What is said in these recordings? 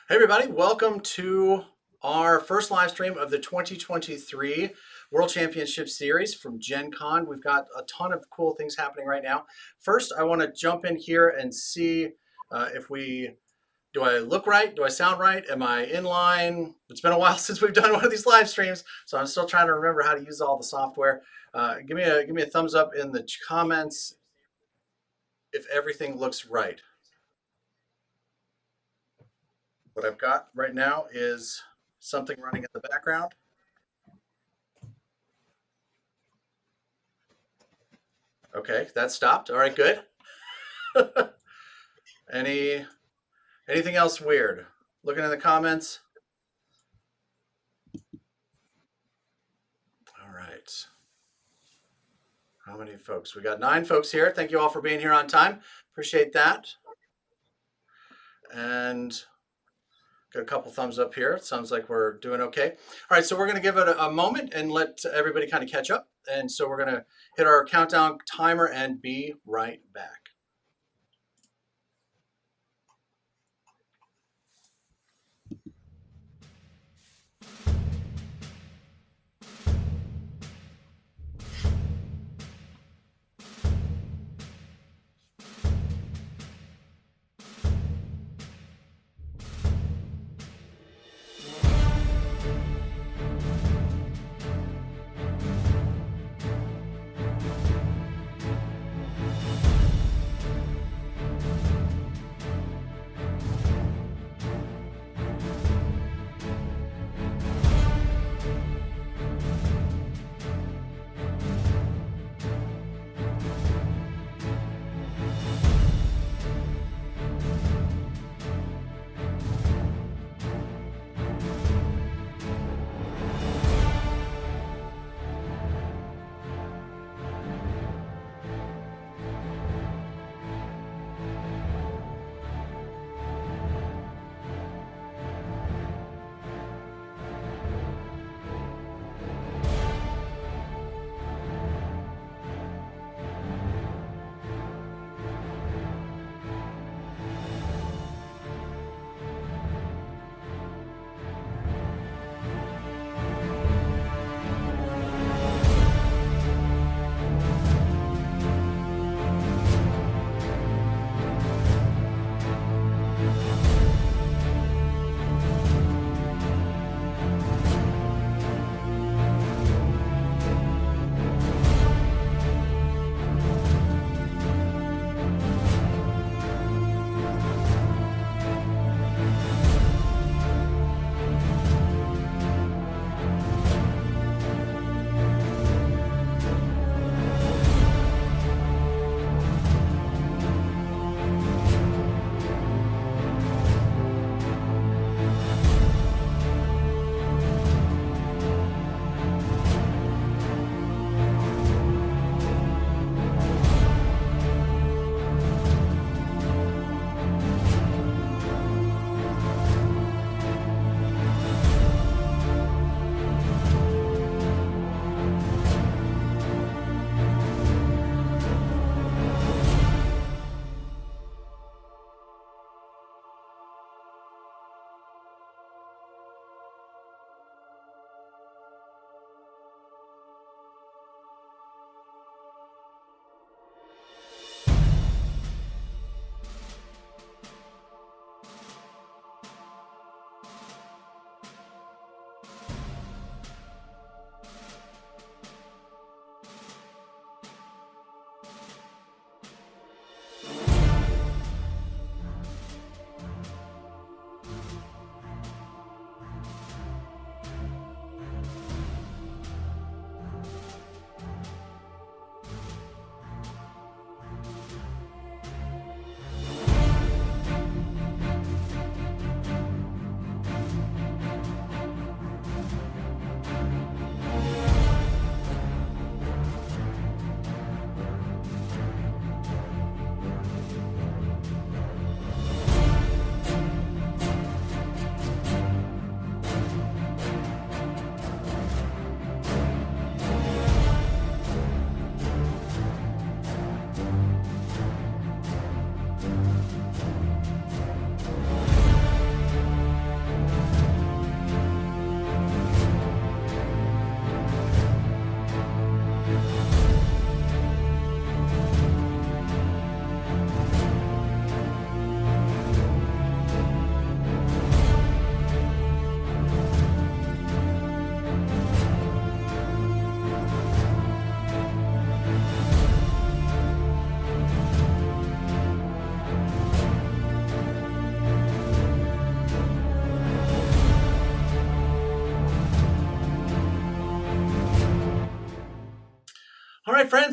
Hey everybody, welcome to our first live stream of the 2023 World Championship Series from Gen Con. We've got a ton of cool things happening right now. First, I want to jump in here and see do I look right? Do I sound right? Am I in line? It's been a while since we've done one of these live streams, so I'm still trying to remember how to use all the software. Give me a thumbs up in the comments if everything looks right. What I've got right now is something running in the background. Okay, that stopped. All right, good. Anything else weird? Looking in the comments. All right. How many folks? We got 9 folks here. Thank you all for being here on time. Appreciate that. And got a couple thumbs up here. It sounds like we're doing okay. All right, so we're going to give it a moment and let everybody kind of catch up. And so we're going to hit our countdown timer and be right back.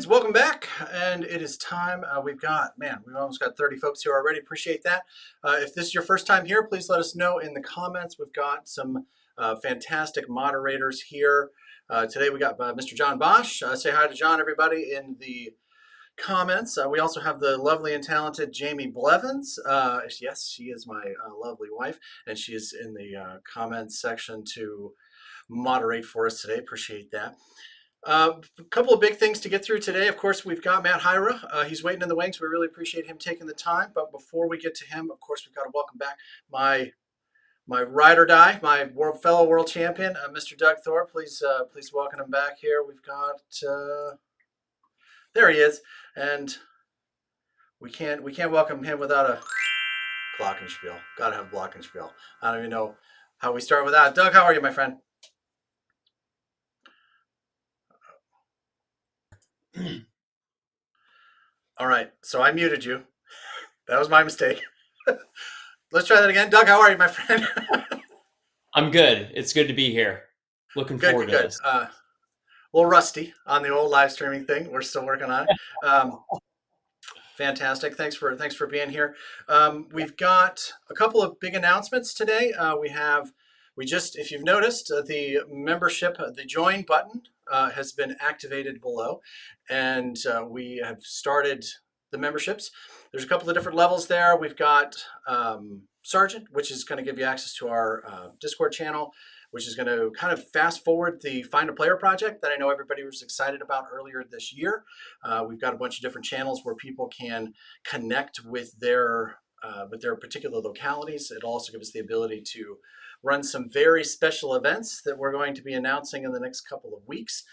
friends, welcome back. And it is time. We've almost got 30 folks here already. Appreciate that. If this is your first time here, please let us know in the comments. We've got some fantastic moderators here. Today we got Mr. John Bosch. Say hi to John, everybody, in the comments. We also have the lovely and talented Jamie Blevins. Yes, she is my lovely wife, and she is in the comments section to moderate for us today. Appreciate that. A couple of big things to get through today. Of course, we've got Matt Hyra. He's waiting in the wings. We really appreciate him taking the time. But before we get to him, of course, we've got to welcome back my ride or die, my fellow world champion, Mr. Doug Thorpe. Please welcome him back here. We've got there he is, and we can't welcome him without a glockenspiel. Got to have glockenspiel. I don't even know how we start with that. Doug, how are you, my friend? All right, so I muted you. That was my mistake. Let's try that again. Doug, how are you, my friend? I'm good. It's good to be here. Looking forward to this. A little rusty on the old live streaming thing. We're still working on it. Fantastic. Thanks for being here. We've got a couple of big announcements today. If you've noticed, the membership, the join button has been activated below, and we have started the memberships. There's a couple of different levels there. We've got Sergeant, which is going to give you access to our Discord channel, which is going to kind of fast forward the Find a Player project that I know everybody was excited about earlier this year. We've got a bunch of different channels where people can connect with their particular localities. It'll also give us the ability to run some very special events that we're going to be announcing in the next couple of weeks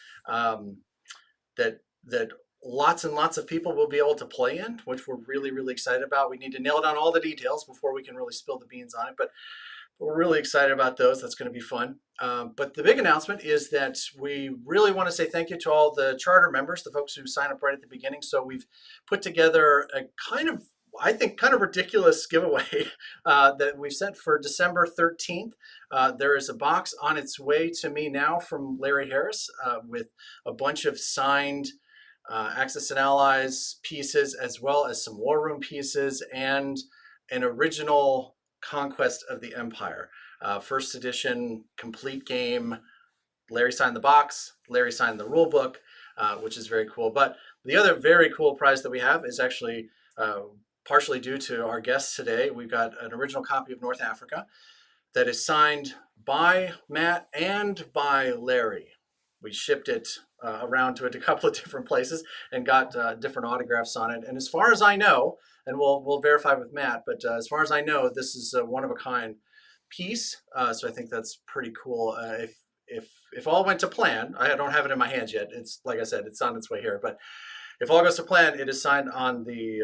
that lots and lots of people will be able to play in, which we're really, really excited about. We need to nail down all the details before we can really spill the beans on it, but we're really excited about those. That's going to be fun. But the big announcement is that we really want to say thank you to all the charter members, the folks who sign up right at the beginning. So we've put together a kind of ridiculous giveaway that we've set for December 13th. There is a box on its way to me now from Larry Harris with a bunch of signed Axis and Allies pieces, as well as some War Room pieces and an original Conquest of the Empire. First edition, complete game. Larry signed the box. Larry signed the rule book, which is very cool. But the other very cool prize that we have is actually partially due to our guests today. We've got an original copy of North Africa that is signed by Matt and by Larry. We shipped it around to a couple of different places and got different autographs on it. And as far as I know, and we'll verify with Matt, but as far as I know, this is a one-of-a-kind piece. So I think that's pretty cool. If all went to plan, I don't have it in my hands yet. It's like I said, it's on its way here. But if all goes to plan, it is signed on the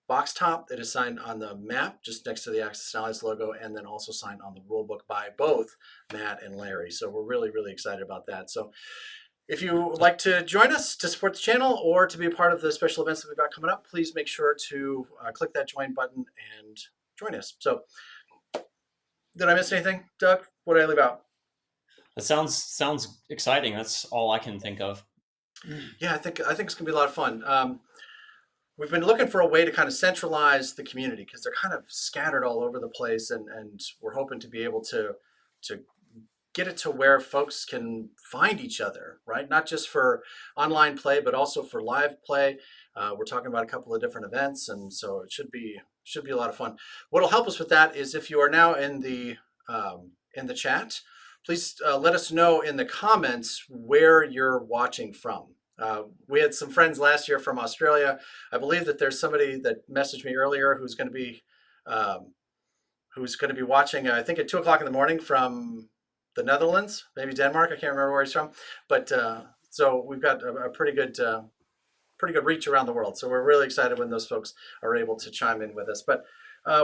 box top. It is signed on the map just next to the Axis and Allies logo, and then also signed on the rulebook by both Matt and Larry. So we're really, really excited about that. So if you would like to join us to support the channel or to be a part of the special events that we've got coming up, please make sure to click that join button and join us. So did I miss anything, Doug? What did I leave out? That sounds exciting. That's all I can think of. Yeah, I think it's gonna be a lot of fun. We've been looking for a way to kind of centralize the community because they're kind of scattered all over the place, and we're hoping to be able to get it to where folks can find each other, right? Not just for online play, but also for live play. We're talking about a couple of different events, and so it should be a lot of fun. What'll help us with that is if you are now in the chat, please let us know in the comments where you're watching from. We had some friends last year from Australia. I believe that there's somebody that messaged me earlier who's going to be watching, I think at 2 o'clock in the morning from the Netherlands, maybe Denmark. I can't remember where he's from, but so we've got a pretty good reach around the world. So we're really excited when those folks are able to chime in with us. But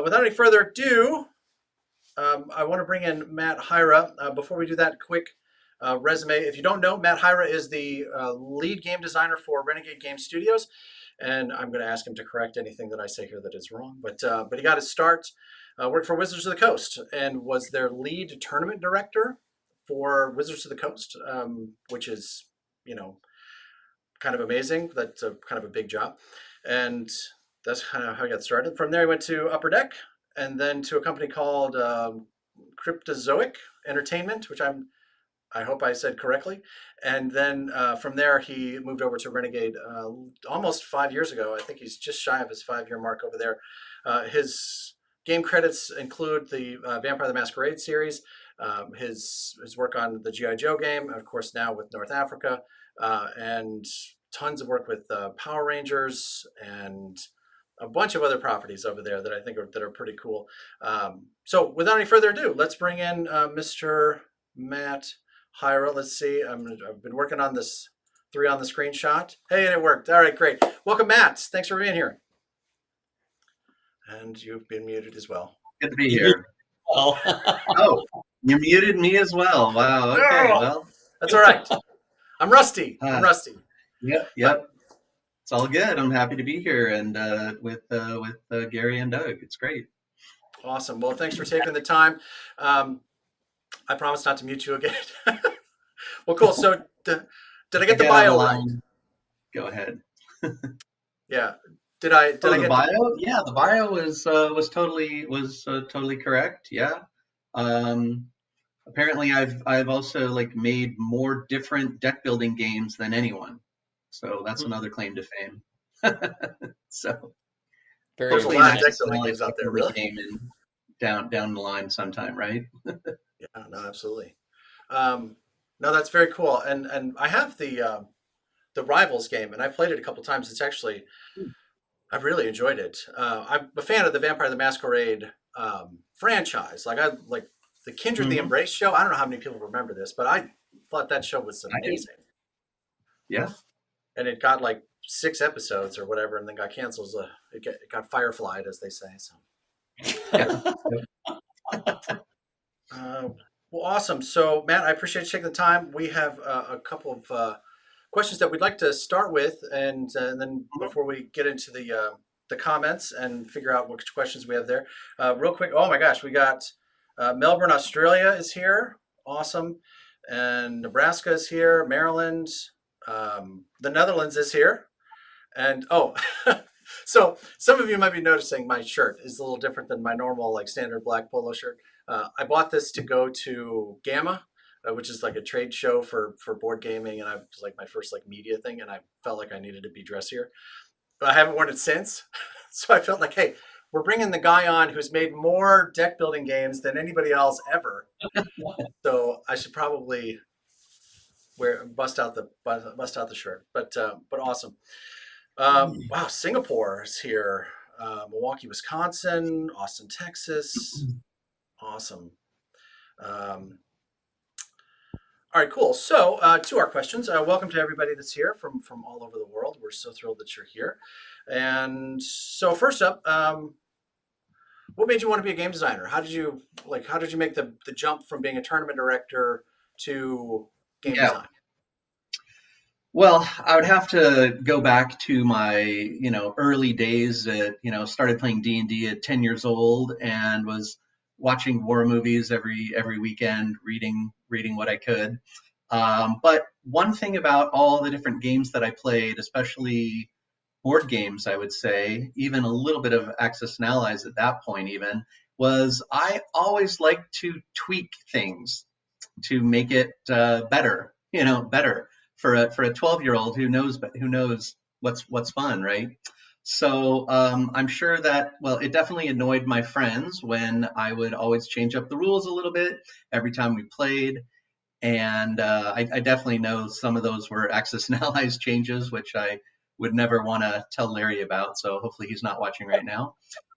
without any further ado, I want to bring in Matt Hyra. Before we do that, quick resume. If you don't know, Matt Hyra is the lead game designer for Renegade Game Studios, and I'm going to ask him to correct anything that I say here that is wrong. But he got his start, worked for Wizards of the Coast, and was their lead tournament director for Wizards of the Coast, which is, kind of amazing. That's a kind of a big job, and that's kind of how I got started. From there, I went to Upper Deck, and then to a company called Cryptozoic Entertainment, which I hope I said correctly. And then from there, he moved over to Renegade almost 5 years ago. I think he's just shy of his 5 year mark over there. His game credits include the Vampire the Masquerade series, his work on the G.I. Joe game, of course, now with North Africa, and tons of work with Power Rangers and a bunch of other properties over there that I think that are pretty cool. So without any further ado, let's bring in Mr. Matt Hyra. Let's see. I've been working on this 3 on the screenshot. Hey, and it worked. All right, great. Welcome, Matt. Thanks for being here. And you've been muted as well. Good to be here. Oh, you muted me as well. Wow. Okay. Well, that's all right. I'm rusty. Yep. It's all good. I'm happy to be here and with Gary and Doug. It's great. Awesome. Well, thanks for taking the time. I promise not to mute you again. Well, cool. So did I get the bio right? Go ahead. Yeah. Did I get the bio? Yeah, the bio was totally correct. Yeah. Apparently I've also like made more different deck building games than anyone. So that's another claim to fame. So there's a lot of deck building games out there, really. Game in, down the line sometime, right? Yeah, no, absolutely. No, that's very cool. And I have the Rivals game, and I played it a couple times. It's actually, I really enjoyed it. I'm a fan of the Vampire the Masquerade franchise. Like the Kindred the Embrace show. I don't know how many people remember this, but I thought that show was amazing. Yeah. And it got like 6 episodes or whatever, and then got canceled. It got fireflied, as they say. So. Well, awesome. So, Matt, I appreciate you taking the time. We have a couple of questions that we'd like to start with, and then before we get into the comments and figure out which questions we have there, real quick. Oh my gosh, we got Melbourne, Australia is here. Awesome. And Nebraska is here. Maryland. The Netherlands is here. And so some of you might be noticing my shirt is a little different than my normal like standard black polo shirt. I bought this to go to Gamma, which is like a trade show for board gaming, and I was like my first like media thing, and I felt like I needed to be dressier. But I haven't worn it since, so I felt like, hey, we're bringing the guy on who's made more deck building games than anybody else ever, so I should probably bust out the shirt. But awesome. Wow, Singapore is here. Milwaukee, Wisconsin, Austin, Texas. Awesome. All right, cool. So to our questions, welcome to everybody that's here from all over the world. We're so thrilled that you're here. And so first up, what made you want to be a game designer? How did you make the jump from being a tournament director to game design? Well, I would have to go back to my, early days that, started playing D&D at 10 years old and was watching war movies every weekend, reading what I could. But one thing about all the different games that I played, especially board games, I would say, even a little bit of Axis and Allies at that point even, was I always liked to tweak things to make it better, better. For a 12-year-old who knows what's fun, right? So I'm sure that, well, it definitely annoyed my friends when I would always change up the rules a little bit every time we played. And I definitely know some of those were Axis and Allies changes, which I would never want to tell Larry about. So hopefully he's not watching right now.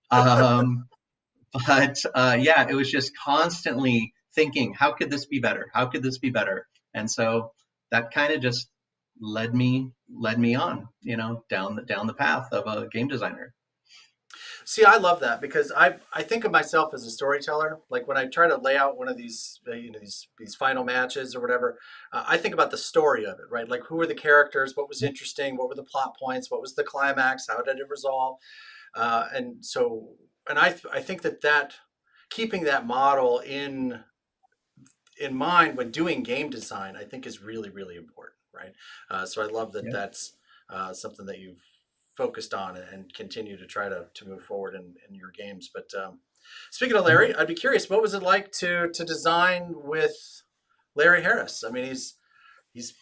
But yeah, it was just constantly thinking, how could this be better? How could this be better? And so that kind of just led me on, down the path of a game designer. See, I love that because I think of myself as a storyteller. Like when I try to lay out one of these, these final matches or whatever, I think about the story of it, right? Like who were the characters? What was interesting? What were the plot points? What was the climax? How did it resolve? And I think that keeping that model in mind when doing game design, I think is really, really important, right? So I love that. something that you've focused on and continue to try to move forward in your games. But speaking of Larry, I'd be curious, what was it like to design with Larry Harris? I mean, he's he's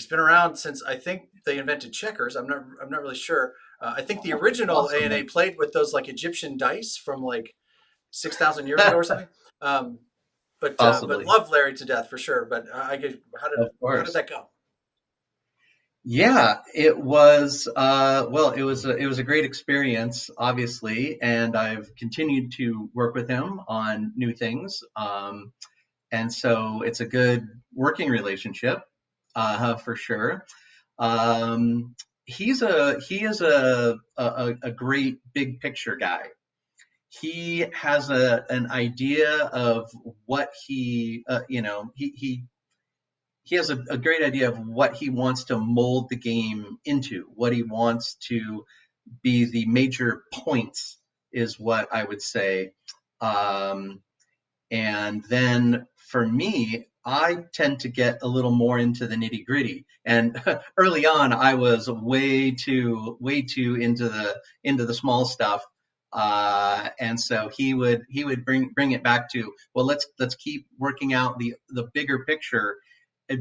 been around since I think they invented checkers. I'm not really sure. I think the original A&A Awesome. played with those like Egyptian dice from like 6,000 years ago or something. Um, but Possibly. love Larry to death for sure. But Of how did course. that go? Yeah, it was well, it was a great experience, obviously, and I've continued to work with him on new things. And so it's a good working relationship, for sure. He is a great big picture guy. He has an idea of what he has a great idea of what he wants to mold the game into, what he wants to be the major points, is what I would say. Um, and then for me, I tend to get a little more into the nitty gritty. And early on, I was way too into the small stuff. And so he would bring it back to, well, let's keep working out the bigger picture,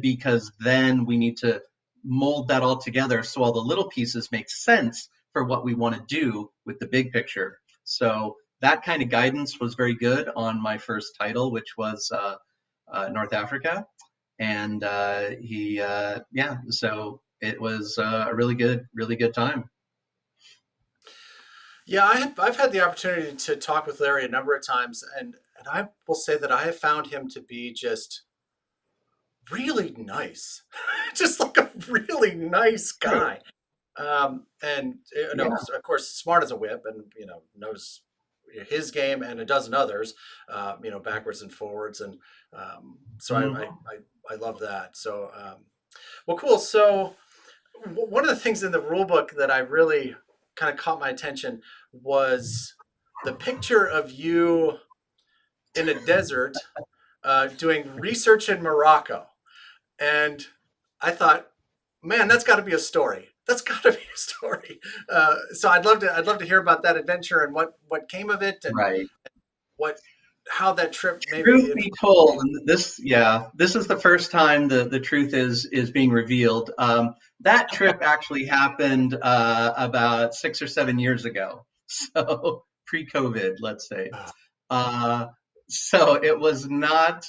because then we need to mold that all together so all the little pieces make sense for what we want to do with the big picture. So that kind of guidance was very good on my first title, which was North Africa, and yeah, so it was a really good time. Yeah, I've had the opportunity to talk with Larry a number of times, and I will say that I have found him to be just really nice, just like a really nice True. guy. And Yeah. of course, smart as a whip, and knows his game and a dozen others, backwards and forwards, and so Mhm. I love that. So, well, cool. So, one of the things in the rule book that I really kind of caught my attention was the picture of you in a desert doing research in Morocco. And I thought, man, that's got to be a story. That's got to be a story. So I'd love to hear about that adventure and what came of it and Right. what how that trip maybe Truth influenced be told, the game. and this is the first time the truth is being revealed. That trip actually happened about 6 or 7 years ago, so pre-COVID, let's say. Uh, so it was not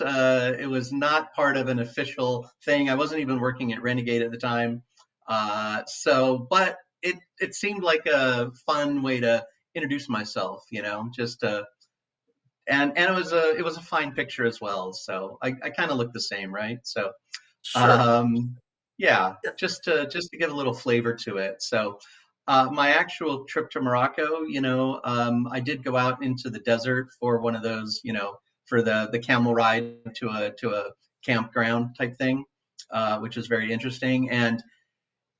part of an official thing. I wasn't even working at Renegade at the time. But it seemed like a fun way to introduce myself, just and it was a fine picture as well. So I kind of look the same, right? So Sure. um, yeah, Yeah. just to give a little flavor to it. So my actual trip to Morocco, I did go out into the desert for one of those, for the camel ride to a campground type thing, which was very interesting. And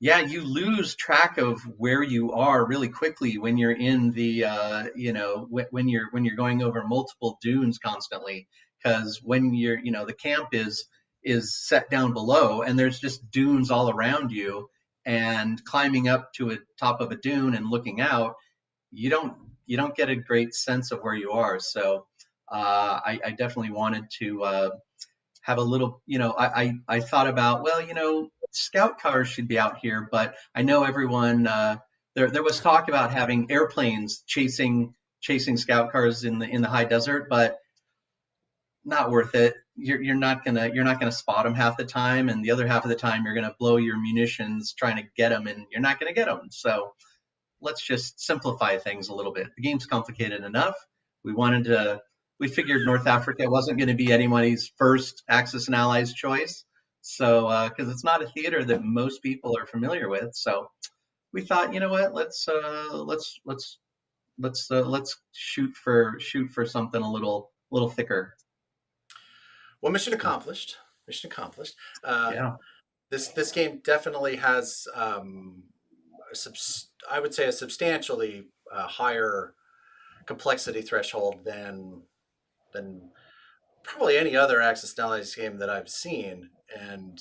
yeah, you lose track of where you are really quickly when you're in the when you're going over multiple dunes constantly, because when the camp is set down below and there's just dunes all around you, and climbing up to a top of a dune and looking out, you don't you don't get a great sense of where you are. So I definitely wanted to have a little, I thought about, well, scout cars should be out here, but I know everyone, there was talk about having airplanes chasing scout cars in the high desert, but not worth it. You're not gonna spot them half the time, and the other half of the time you're gonna blow your munitions trying to get them, and you're not gonna get them. So let's just simplify things a little bit. The game's complicated enough. We wanted to, we figured North Africa wasn't going to be anybody's first Axis and Allies choice. So, because it's not a theater that most people are familiar with, so we thought, you know what, let's shoot for something a little thicker. Well, mission accomplished. Mission accomplished. Uh, Yeah. this game definitely has I would say a substantially higher complexity threshold than probably any other Axis and Allies game that I've seen, and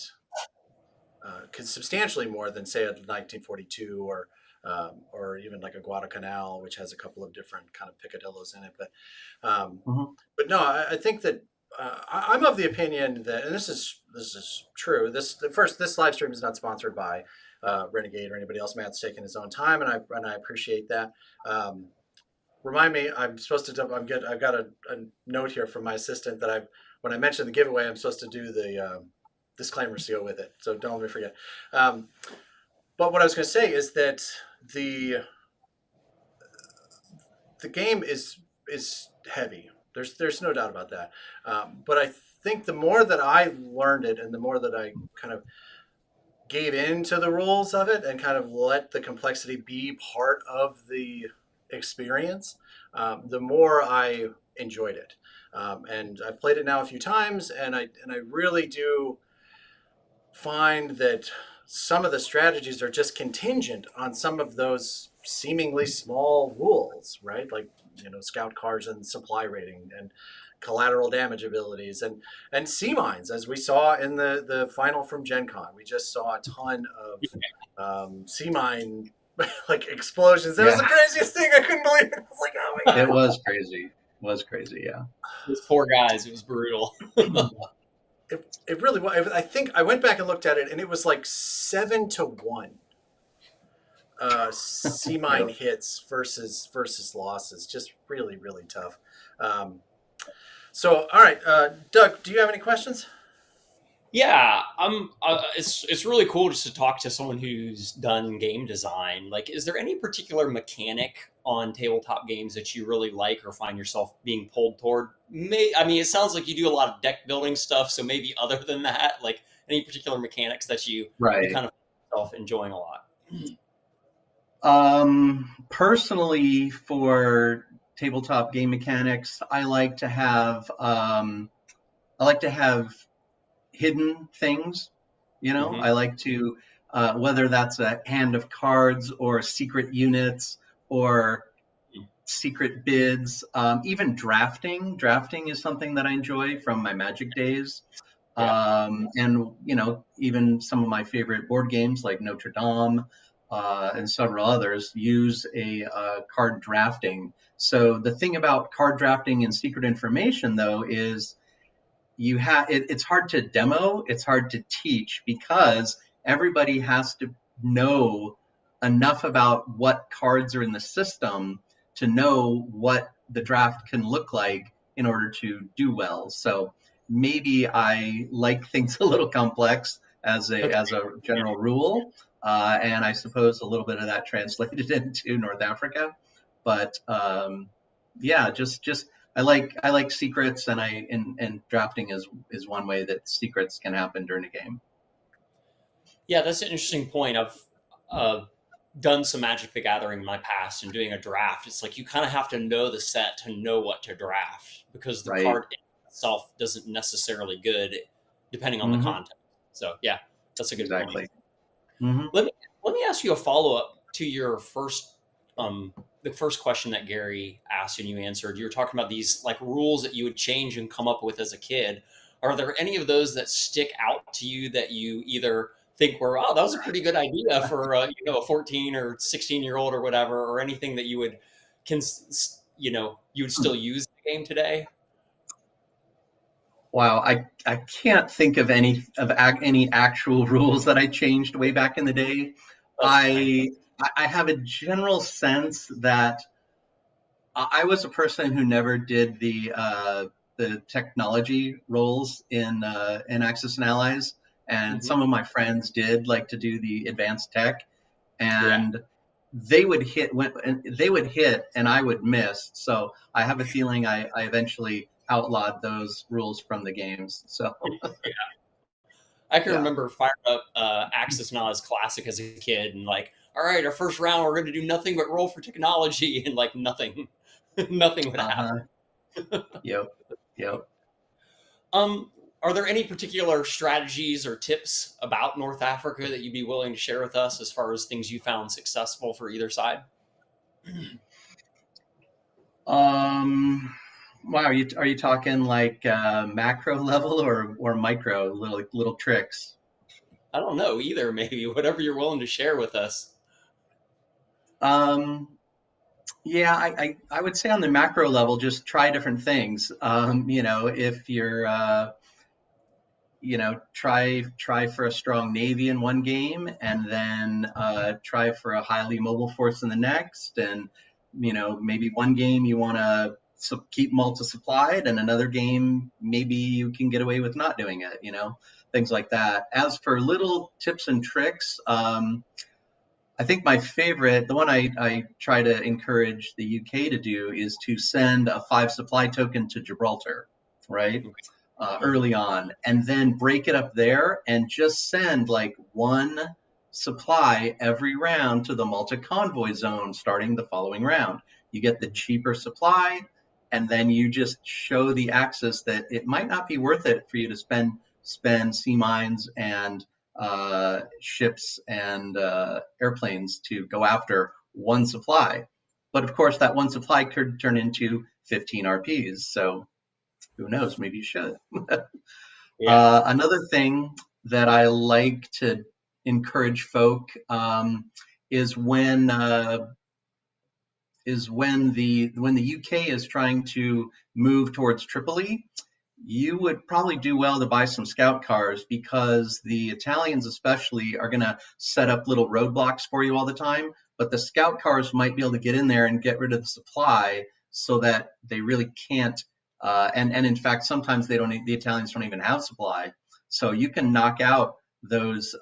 substantially more than say a 1942 or even like a Guadalcanal, which has a couple of different kind of picadillos in it. Um, Mhm. but no, I think that I'm of the opinion that, and this is true. This live stream is not sponsored by Renegade or anybody else. Matt's taking his own time, and I appreciate that. Remind me, I'm supposed to. I've got a note here from my assistant that when I mention the giveaway, I'm supposed to do the disclaimer seal with it. So don't let me forget. But what I was going to say is that the the game is heavy. There's no doubt about that. But I think the more that I learned it, and the more that I kind of gave into the rules of it, and kind of let the complexity be part of the experience, the more I enjoyed it. And I've played it now a few times, and I really do find that some of the strategies are just contingent on some of those seemingly small rules, right? Like, scout cars and supply rating and collateral damage abilities and sea mines, as we saw in the final from Gen Con. We just saw a ton of sea mine like explosions. That was the Yeah, craziest thing. I couldn't believe it. I was like, oh my it God. was crazy. It was crazy. Yeah. Those poor guys, it was brutal. It really was. I think I went back and looked at it, and it was like 7-1 sea mine Yep. hits versus losses. Just really, really tough. So, all right, Doug, do you have any questions? Yeah, I'm. It's really cool just to talk to someone who's done game design. Like, is there any particular mechanic on tabletop games that you really like or find yourself being pulled toward? I mean, it sounds like you do a lot of deck building stuff. So maybe other than that, like any particular mechanics that you Right. kind of find yourself enjoying a lot. Personally, for tabletop game mechanics, I like to have hidden things. Hmm. I like to, whether that's a hand of cards or secret units or secret bids, even drafting. Drafting is something that I enjoy from my Magic days. Yeah. And, even some of my favorite board games like Notre Dame and several others use a card drafting. So the thing about card drafting and secret information, though, is it's hard to demo, it's hard to teach because everybody has to know enough about what cards are in the system to know what the draft can look like in order to do well. So maybe I like things a little complex Okay. as a general rule, and I suppose a little bit of that translated into North Africa. But yeah, just I like secrets, and drafting is one way that secrets can happen during a game. Yeah, that's an interesting point. I've uh, done some Magic the Gathering in my past and doing a draft. It's like you kind of have to know the set to know what to draft because the Right. card itself doesn't necessarily good depending on the Hmm. content. So yeah, that's a good point. Exactly. Hmm. Let me let me ask you a follow up to your the first question that Gary asked and you answered. You were talking about these like rules that you would change and come up with as a kid. Are there any of those that stick out to you that you either think were, oh, that was a pretty good idea for a 14 or 16-year old or whatever, or anything that you would can you would still use in the game today? Wow, I can't think of any actual rules that I changed way back in the day. That's fine. I have a general sense that I was a person who never did the technology roles in Axis and Allies, and Hmm. some of my friends did like to do the advanced tech, Yeah. and they would hit and I would miss. So I have a feeling I eventually outlawed those rules from the games. So I can yeah. remember firing up Axis and Oz Classic as a kid, and like, all right, our first round, we're going to do nothing but roll for technology, and like nothing, nothing would Uh-huh. happen. Yep. Yep. Um, are there any particular strategies or tips about North Africa that you'd be willing to share with us as far as things you found successful for either side? Wow, are you talking like macro level or micro little tricks? I don't know either. Maybe whatever you're willing to share with us. Um, yeah, I would say on the macro level, just try different things. If you're try for a strong navy in one game, and then try for a highly mobile force in the next, and maybe one game you want to keep multi-supplied, and another game maybe you can get away with not doing it. Things like that. As for little tips and tricks, I think my favorite, the one I try to encourage the UK to do, is to send a 5 supply token to Gibraltar, right? Mhm. Early on, and then break it up there and just send like one supply every round to the Malta convoy zone starting the following round. You get the cheaper supply, and then you just show the Axis that it might not be worth it for you to spend sea mines and ships and airplanes to go after one supply. But of course, that one supply could turn into 15 RPs. So who knows? Maybe you should. Yeah. Another thing that I like to encourage folk is when the UK is trying to move towards Tripoli, you would probably do well to buy some scout cars, because the Italians especially are going to set up little roadblocks for you all the time. But the scout cars might be able to get in there and get rid of the supply, so that they really can't. And in fact, sometimes they don't. The Italians don't even have supply, so you can knock out those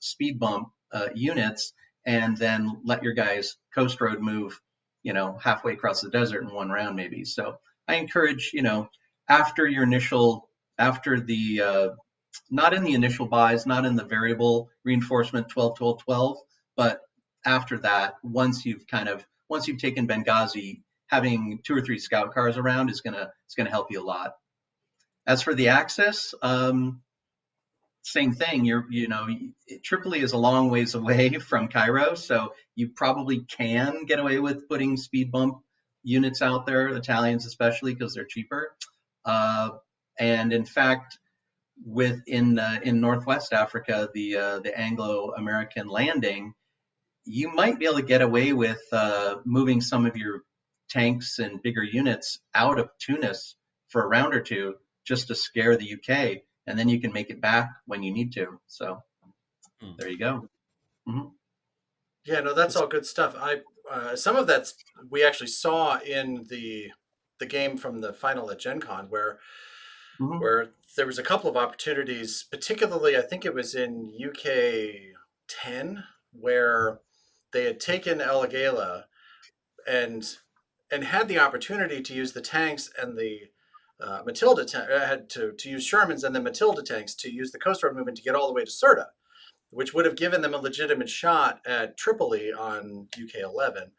speed bump units, and then let your guys coast road move, halfway across the desert in one round maybe. So I encourage, after your initial, after the, not in the initial buys, not in the variable reinforcement 12, 12, 12, but after that, once you've taken Benghazi, having 2 or 3 scout cars around is gonna help you a lot. As for the Axis, same thing. Tripoli is a long ways away from Cairo, so you probably can get away with putting speed bump units out there, Italians especially, because they're cheaper. Uh, and in fact, in Northwest Africa, the Anglo-American landing, you might be able to get away with moving some of your tanks and bigger units out of Tunis for a round or two, just to scare the UK, and then you can make it back when you need to. So Hmm. there you go. Mhm. Yeah, no, that's all good stuff. I some of that's we actually saw in the game from the final at Gen Con, Mhm. where there was a couple of opportunities, particularly I think it was in UK 10, where they had taken El Agela and had the opportunity to use the tanks and the Matilda had to use Shermans and the Matilda tanks to use the Coast Guard movement to get all the way to Sirte, which would have given them a legitimate shot at Tripoli on UK 11.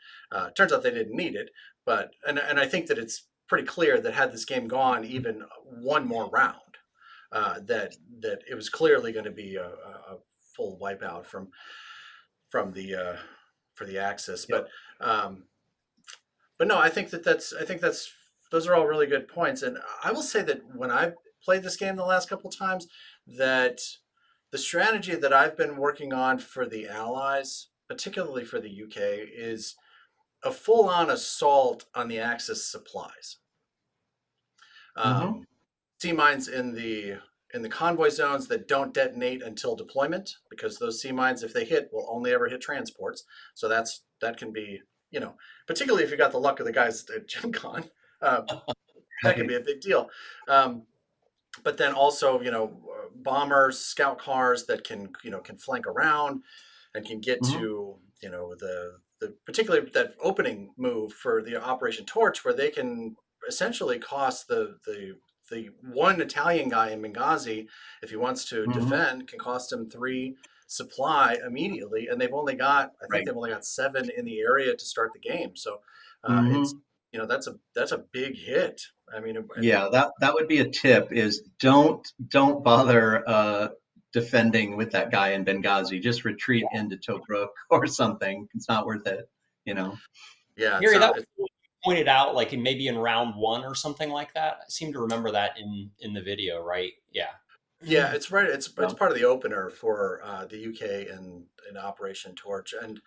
Turns out they didn't need it, but and I think that it's pretty clear that had this game gone even one more round, that it was clearly going to be a full wipeout from the for the Axis. Yep. Um, but no, I think that's those are all really good points. And I will say that when I've played this game the last couple of times, that the strategy that I've been working on for the Allies, particularly for the UK, is a full-on assault on the Axis supplies. Mhm. Um, sea mines in the convoy zones that don't detonate until deployment, because those sea mines, if they hit, will only ever hit transports. So that can be, particularly if you got the luck of the guys at Gen Con, uh, that can Right. be a big deal. But then also, bombers, scout cars that can flank around and can get Mhm. to, the particularly that opening move for the Operation Torch, where they can essentially cost the one Italian guy in Benghazi, if he wants to Mhm. defend, can cost him 3 supply immediately, and I think Right. they've only got 7 in the area to start the game. So it's Mhm. that's a big hit. I mean, and Yeah, that would be a tip: is don't bother defending with that guy in Benghazi. Just retreat into Tobruk or something. It's not worth it, you know. yeah, Gary, that was pointed out like maybe in round one or something like that. I seem to remember that in the video, right? Yeah. Yeah, it's right. It's So part of the opener for the UK in Operation Torch. And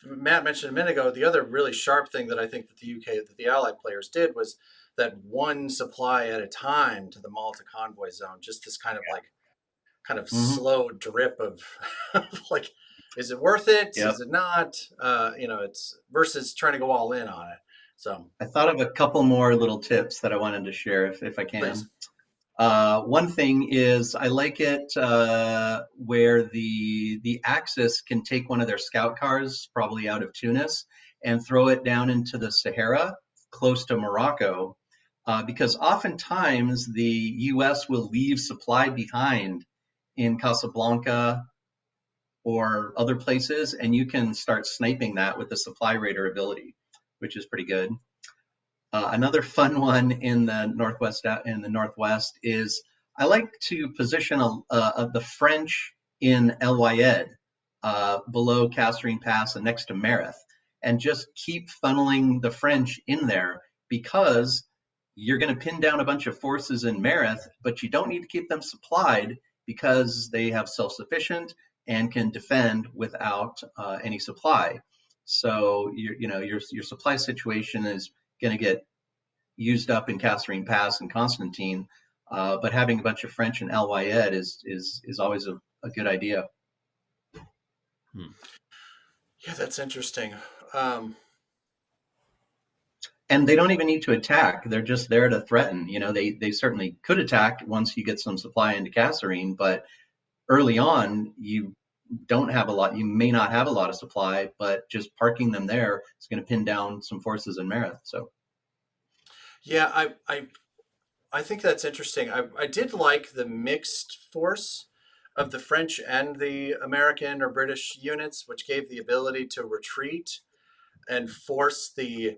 Matt mentioned a minute ago, the other really sharp thing that I think that the UK that the Allied players did was that one supply at a time to the Malta convoy zone. Just this kind of mhm. slow drip of like, is it worth it? Yep. Is it not? It's versus trying to go all in on it. So I thought of a couple more little tips that I wanted to share if I please. can. One thing is I like it where the Axis can take one of their scout cars, probably out of Tunis, and throw it down into the Sahara, close to Morocco, because oftentimes the U.S. will leave supply behind in Casablanca or other places, and you can start sniping that with the supply raider ability, which is pretty good. Another fun one in the Northwest is I like to position the French in El below Kasserine Pass and next to Mareth, and just keep funneling the French in there because you're going to pin down a bunch of forces in Mareth, but you don't need to keep them supplied because they have self-sufficient and can defend without any supply. So your supply situation is going to get used up in Kasserine Pass and Constantine, but having a bunch of French in El is always a good idea. Hmm. Yeah, that's interesting. And they don't even need to attack; they're just there to threaten. They certainly could attack once you get some supply into Kasserine, but early on you don't have a lot. You may not have a lot of supply, but just parking them there is going to pin down some forces in Mareth. So Yeah, I think that's interesting. I did like the mixed force of the French and the American or British units, which gave the ability to retreat and force the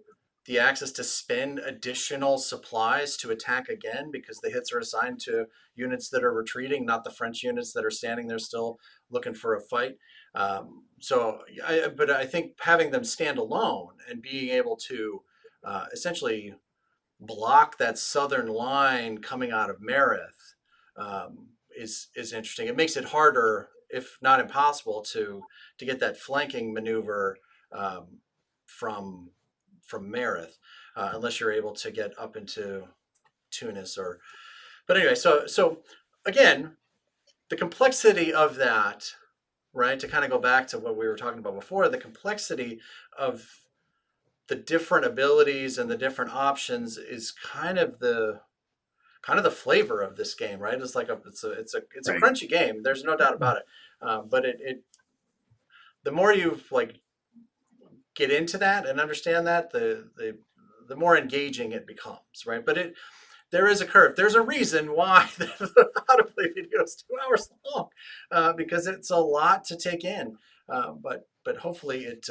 Axis to spend additional supplies to attack again because the hits are assigned to units that are retreating, not the French units that are standing there still looking for a fight. But I think having them stand alone and being able to essentially block that southern line coming out of Mareth is interesting. It makes it harder, if not impossible, to get that flanking maneuver um, from from Mareth, unless you're able to get up into Tunis or. But anyway, so again, the complexity of that, right? To kind of go back to what we were talking about before, the complexity of the different abilities and the different options is kind of the flavor of this game, right? It's a right. crunchy game. There's no doubt about it. But the more you like get into that and understand that, the more engaging it becomes, right? But there is a curve. There's a reason why the how to play video is 2 hours long, because it's a lot to take in. But hopefully it's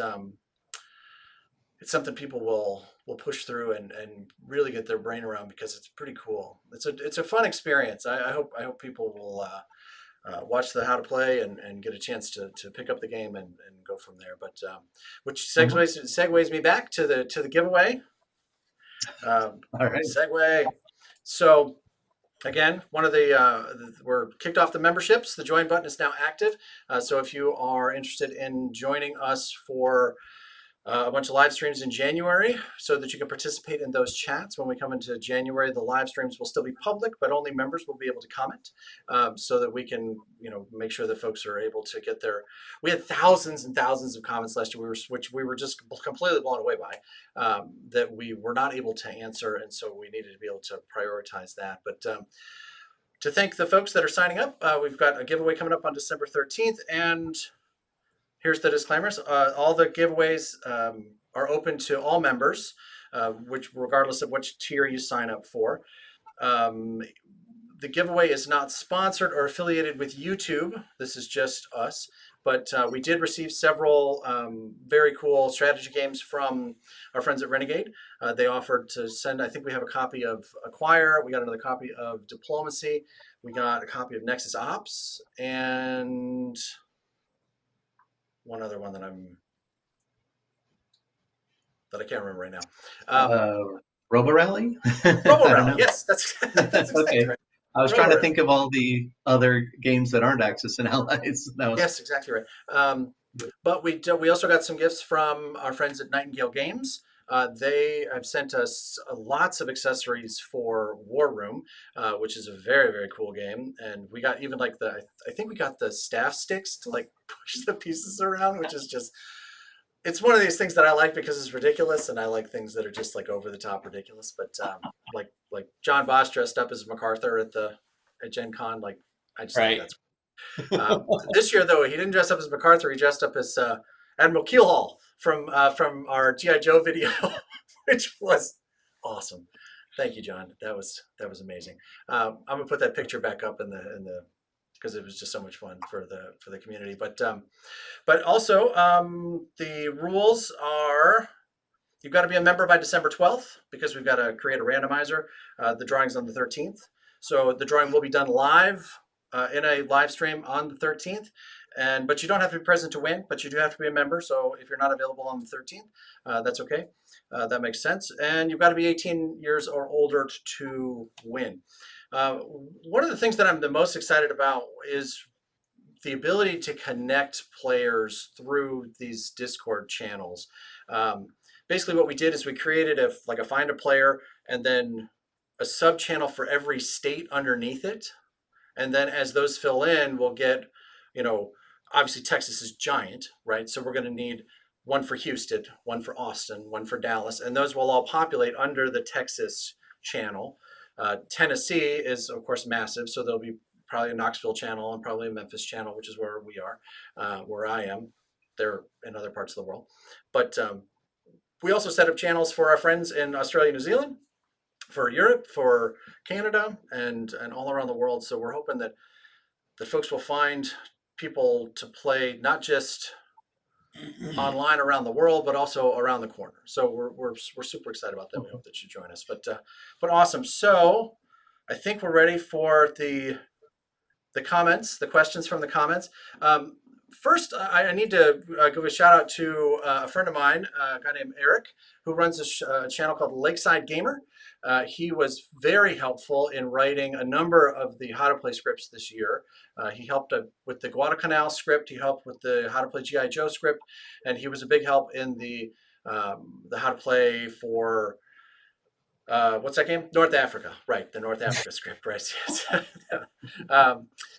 something people will push through and really get their brain around because it's pretty cool. It's a fun experience. I hope people will watch the how to play and get a chance to pick up the game and go from there. But which Mhm. segues me back to the giveaway. All right. Segue. So again, we're kicked off the memberships. The join button is now active. So if you are interested in joining us for a bunch of live streams in January so that you can participate in those chats. When we come into January, the live streams will still be public, but only members will be able to comment, so that we can, make sure that folks are able to get their. We had thousands and thousands of comments last year, which we were just completely blown away by, that we were not able to answer, and so we needed to be able to prioritize that. But to thank the folks that are signing up, we've got a giveaway coming up on December 13th, and here's the disclaimers. All the giveaways are open to all members, which regardless of which tier you sign up for. Um, the giveaway is not sponsored or affiliated with YouTube. This is just us. But we did receive several very cool strategy games from our friends at Renegade. They offered to send, I think we have a copy of Acquire. We got another copy of Diplomacy. We got a copy of Nexus Ops. And one other one that I can't remember right now. Uh, Robo Rally? Robo I don't Rally, know. yes, that's that's exactly Okay. right. I was trying to Rover. think of all the other games that aren't Axis and Allies. That was Yes, exactly right. But we also got some gifts from our friends at Nightingale Games. They have sent us lots of accessories for War Room, which is a very, very cool game. And we got even like I think we got the staff sticks to like push the pieces around, which is just, it's one of these things that I like because it's ridiculous, and I like things that are just like over the top ridiculous. But like John Bosch dressed up as MacArthur at Gen Con, like I just think Right. that's this year, though, he didn't dress up as MacArthur. He dressed up as Admiral Keelhaul from our GI Joe video, which was awesome. Thank you, John. That was amazing. I'm gonna put that picture back up in the because it was just so much fun for the community. But also the rules are you've got to be a member by December 12th because we've got to create a randomizer. The drawing's on the 13th, so the drawing will be done live in a live stream on the 13th. But you don't have to be present to win, but you do have to be a member. So if you're not available on the 13th, that's okay. That makes sense. And you've got to be 18 years or older to win. One of the things that I'm the most excited about is the ability to connect players through these Discord channels. Basically, what we did is we created a find a player and then a sub channel for every state underneath it. And then as those fill in, we'll get, obviously Texas is giant, right? So we're going to need one for Houston, one for Austin, one for Dallas, and those will all populate under the Texas channel. Tennessee is, of course, massive, so there'll be probably a Knoxville channel and probably a Memphis channel, which is where we are, where I am. They're in other parts of the world. But we also set up channels for our friends in Australia, New Zealand, for Europe, for Canada, and all around the world. So we're hoping that the folks will find people to play not just online around the world, but also around the corner. So we're super excited about that. We hope that you join us. But awesome. So I think we're ready for the comments, the questions from the comments. First, I need to give a shout out to a friend of mine, a guy named Eric, who runs a channel called Lakeside Gamer. He was very helpful in writing a number of the How to Play scripts this year. He helped with the Guadalcanal script. He helped with the How to Play G.I. Joe script, and he was a big help in the How to Play for what's that game? North Africa, right? The North Africa script, right?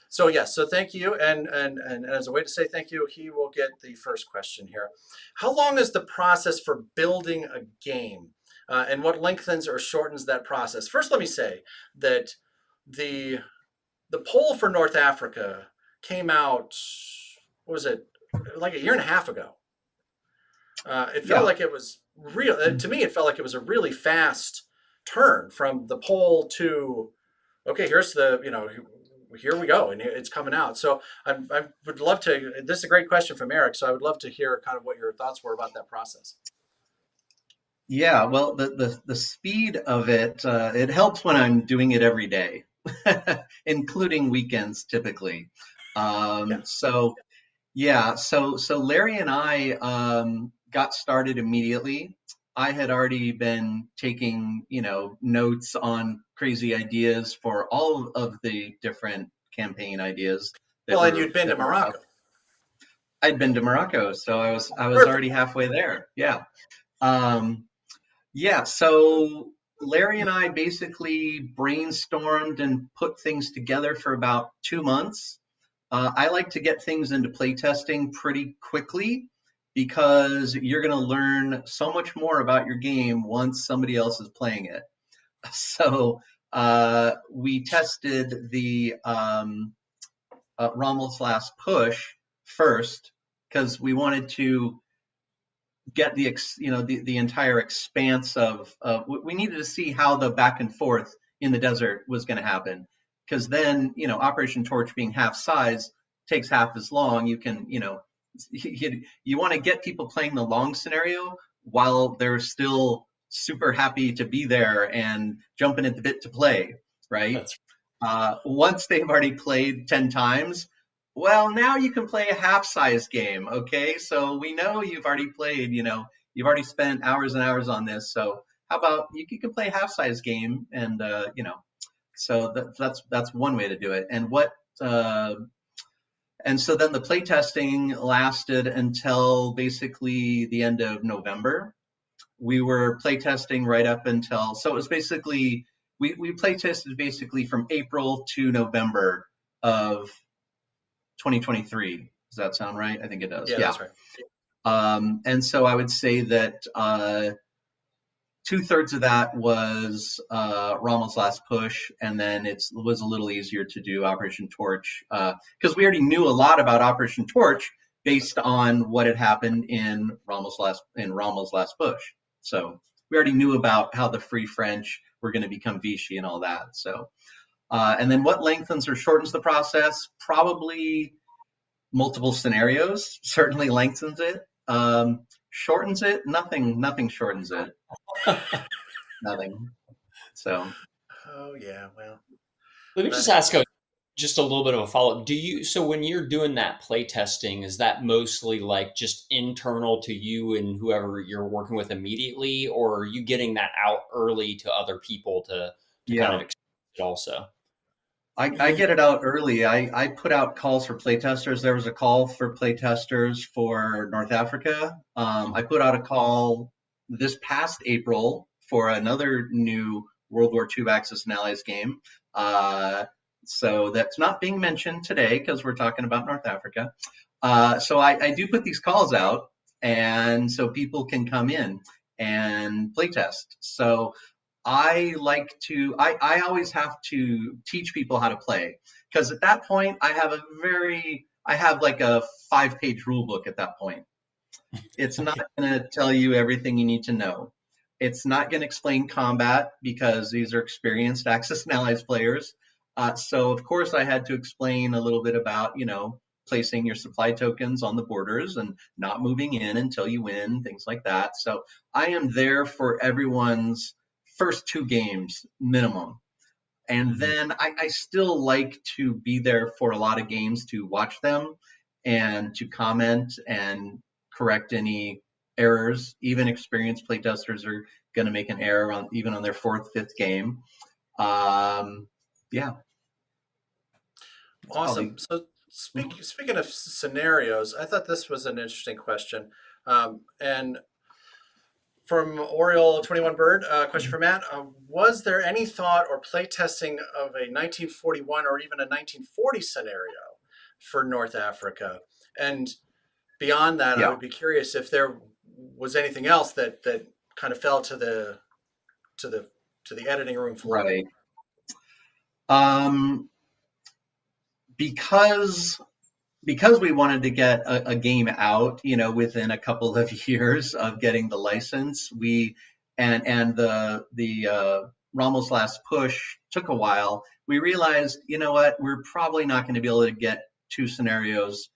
So thank you, and as a way to say thank you, he will get the first question here. How long is the process for building a game, and what lengthens or shortens that process? First, let me say that the poll for North Africa came out. What was it? Like a year and a half ago. It felt like it was real. To me, it felt like it was a really fast turn from the poll to, okay, here's here we go, and it's coming out. So I would love to, this is a great question from Eric, so I would love to hear kind of what your thoughts were about that process. Yeah, well, the speed of it, it helps when I'm doing it every day, including weekends typically. So Larry and I got started immediately. I had already been taking, notes on crazy ideas for all of the different campaign ideas. And you'd been to Morocco. I'd been to Morocco, so I was already halfway there. Yeah. So Larry and I basically brainstormed and put things together for about 2 months. I like to get things into playtesting pretty quickly because you're going to learn so much more about your game once somebody else is playing it. So we tested the Rommel's Last Push first because we wanted to get the entire expanse of we needed to see how the back and forth in the desert was going to happen, because then Operation Torch being half size takes half as long. You can you want to get people playing the long scenario while they're still super happy to be there and jumping at the bit to play, right? Once they've already played 10 times, well, now you can play a half-size game, okay? So we know you've already played, you've already spent hours and hours on this. So how about you can play a half-size game and, So that's one way to do it. And so then the playtesting lasted until basically the end of November. We were playtesting right up until, so it was basically, we playtested basically from April to November of 2023. Does that sound right? I think it does. Yeah, Yeah. that's right. And so I would say that 2/3 of that was Rommel's Last Push, and then it was a little easier to do Operation Torch because we already knew a lot about Operation Torch based on what had happened in Rommel's Last Push. So we already knew about how the Free French were going to become Vichy and all that. So and then what lengthens or shortens the process? Probably multiple scenarios. Certainly lengthens it. Shortens it? Nothing shortens it. Nothing. So Oh yeah, well, Let me that just ask just a little bit of a follow-up. So when you're doing that play testing, is that mostly like just internal to you and whoever you're working with immediately, or are you getting that out early to other people to kind of yeah, experience it also? I get it out early. I put out calls for playtesters. There was a call for playtesters for North Africa. I put out a call this past April for another new World War II Axis and Allies game. So that's not being mentioned today because we're talking about North Africa. So I do put these calls out, and so people can come in and playtest. So I always have to teach people how to play because at that point I have like a 5-page rule book at that point. It's not going to tell you everything you need to know. It's not going to explain combat because these are experienced Axis and Allies players. So of course I had to explain a little bit about, placing your supply tokens on the borders and not moving in until you win, things like that. So I am there for everyone's first 2 games minimum. And then I still like to be there for a lot of games to watch them and to comment and correct any errors. Even experienced playtesters are going to make an error even on their 4th, 5th game. Yeah, awesome. So speaking of scenarios, I thought this was an interesting question. And from Oriole 21 Bird, question for Matt: was there any thought or playtesting of a 1941 or even a 1940 scenario for North Africa? And beyond that, I yeah, would be curious if there was anything else that kind of fell to the editing room floor. right. Um, because we wanted to get a game out, within a couple of years of getting the license, and the Rommel's Last Push took a while. We realized, you know what, we're probably not going to be able to get 2 scenarios,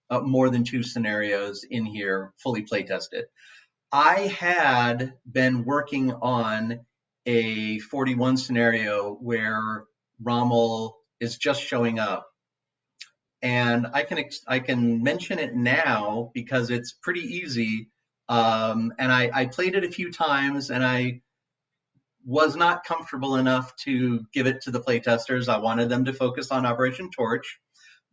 more than 2 scenarios in here fully play tested. I had been working on a 41 scenario where Rommel is just showing up, and I can mention it now because it's pretty easy. And I played it a few times, and I was not comfortable enough to give it to the playtesters. I wanted them to focus on Operation Torch.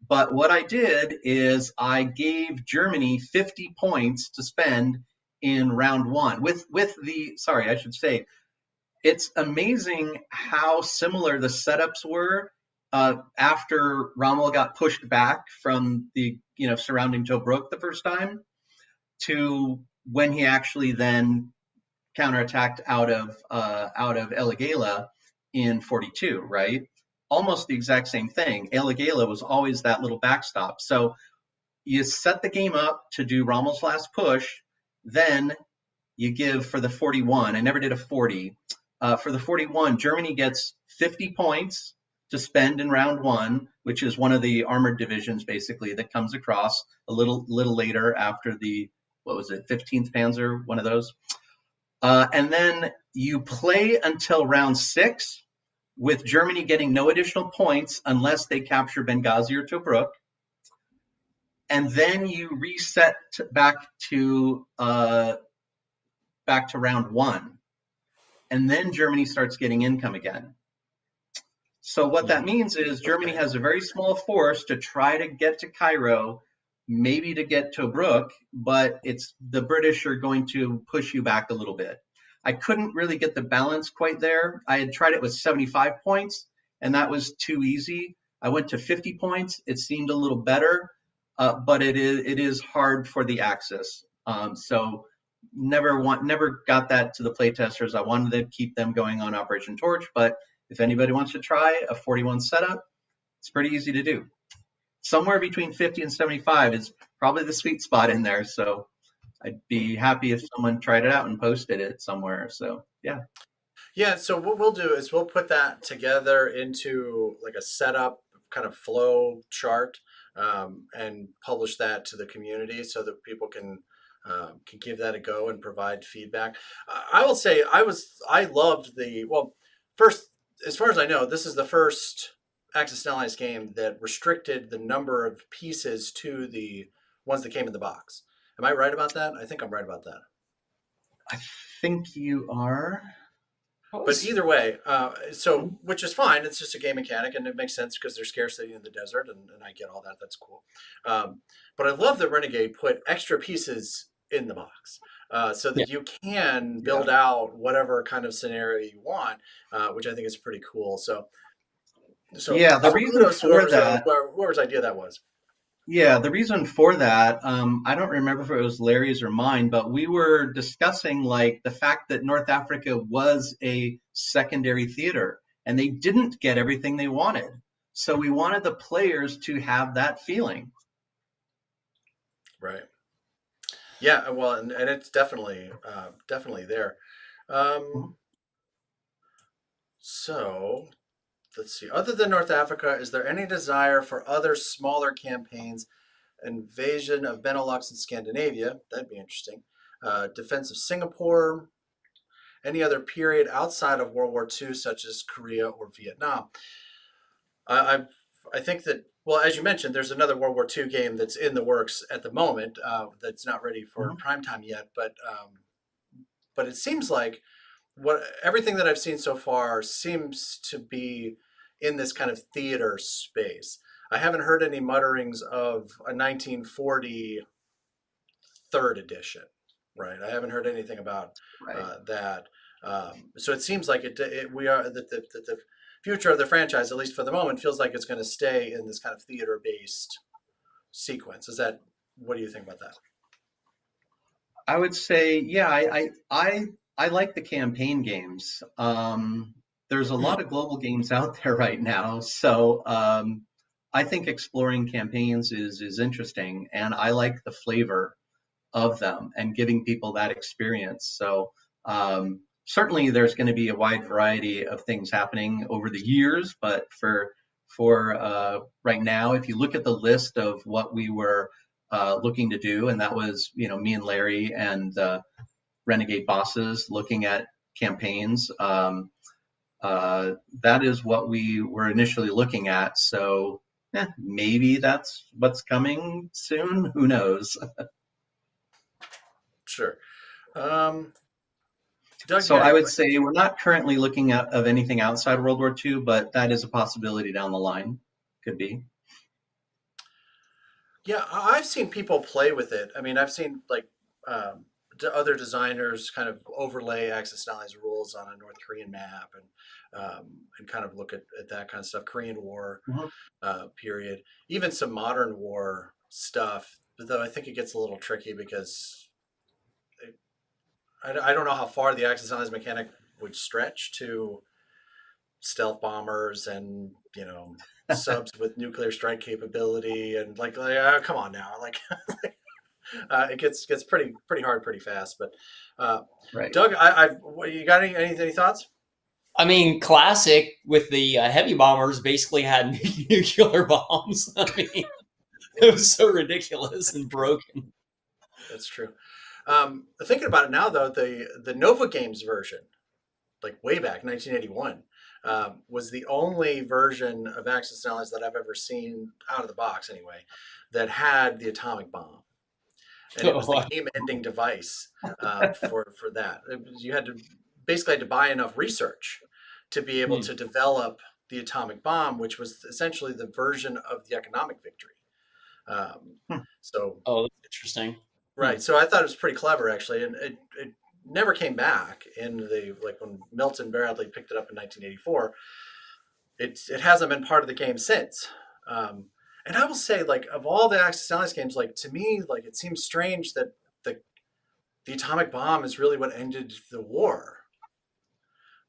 But what I did is I gave Germany 50 points to spend in round 1 sorry, I should say, it's amazing how similar the setups were after Rommel got pushed back from the surrounding Tobruk the first time to when he actually then counterattacked out of El Agheila in 42, right? Almost the exact same thing. El Agheila was always that little backstop. So you set the game up to do Rommel's Last Push, then you give for the 41. I never did a 40. For the 41, Germany gets 50 points to spend in round 1, which is one of the armored divisions basically that comes across a little later after the, 15th Panzer, one of those. And then you play until round 6 with Germany getting no additional points unless they capture Benghazi or Tobruk. And then you reset back to round 1, and then Germany starts getting income again. So what that means is Germany has a very small force to try to get to Cairo, maybe to get Tobruk, but it's the British are going to push you back a little bit. I couldn't really get the balance quite there. I had tried it with 75 points, and that was too easy. I went to 50 points. It seemed a little better, but it is hard for the Axis. So never got that to the playtesters. I wanted to keep them going on Operation Torch, but if anybody wants to try a 41 setup, it's pretty easy to do. Somewhere between 50 and 75 is probably the sweet spot in there. So I'd be happy if someone tried it out and posted it somewhere. So yeah. Yeah, so what we'll do is we'll put that together into like a setup kind of flow chart, and publish that to the community so that people can give that a go and provide feedback. I will say I loved first, as far as I know, this is the first Axis and Allies game that restricted the number of pieces to the ones that came in the box. Am I right about that? I think I'm right about that. I think you are. But either way, which is fine. It's just a game mechanic, and it makes sense because there's scarcity in the desert, and I get all that. That's cool. But I love that Renegade put extra pieces in the box, so that you can build out whatever kind of scenario you want, which I think is pretty cool. So yeah, the reason for that, whoever's idea that was. Yeah, the reason for that, I don't remember if it was Larry's or mine, but we were discussing like the fact that North Africa was a secondary theater and they didn't get everything they wanted. So we wanted the players to have that feeling. Right. Yeah, well, and it's definitely there. So let's see. Other than North Africa, is there any desire for other smaller campaigns? Invasion of Benelux and Scandinavia, that'd be interesting. Defense of Singapore, any other period outside of World War II, such as Korea or Vietnam. I think that, well, as you mentioned, there's another World War II game that's in the works at the moment, that's not ready for prime time yet, but it seems like everything that I've seen so far seems to be in this kind of theater space. I haven't heard any mutterings of a 1940 third edition, right? I haven't heard anything about that. So it seems like the future of the franchise, at least for the moment, feels like it's going to stay in this kind of theater-based sequence. What do you think about that? I would say, yeah, I like the campaign games. There's a lot of global games out there right now, so I think exploring campaigns is interesting, and I like the flavor of them and giving people that experience. So certainly there's going to be a wide variety of things happening over the years, but for right now, if you look at the list of what we were looking to do, and that was, me and Larry and Renegade bosses looking at campaigns, that is what we were initially looking at. So maybe that's what's coming soon. Who knows? Sure. Doug, So I would say we're not currently looking at of anything outside World War II, but that is a possibility down the line. Could be. Yeah, I've seen people play with it. I mean, I've seen other designers kind of overlay Axis and Allies rules on a North Korean map, and kind of look at that kind of stuff. Korean War period, even some modern war stuff. Though I think it gets a little tricky because I don't know how far the Axis and Allies mechanic would stretch to stealth bombers and subs with nuclear strike capability and come on now, it gets pretty hard pretty fast. But Right. Doug, you got any thoughts? I mean, classic with the heavy bombers basically had nuclear bombs. I mean, it was so ridiculous and broken. That's true. Thinking about it now, though, the Nova Games version, like way back 1981, was the only version of Axis and Allies that I've ever seen out of the box, anyway, that had the atomic bomb, and it was the game-ending device for that. You had to buy enough research to be able to develop the atomic bomb, which was essentially the version of the economic victory. Hmm. So Oh, that's interesting. right. So I thought it was pretty clever, actually, and it never came back in the like when Milton Bradley picked it up in 1984. It hasn't been part of the game since. And I will say, like, of all the Axis Allies games, like, to me, like, it seems strange that the atomic bomb is really what ended the war,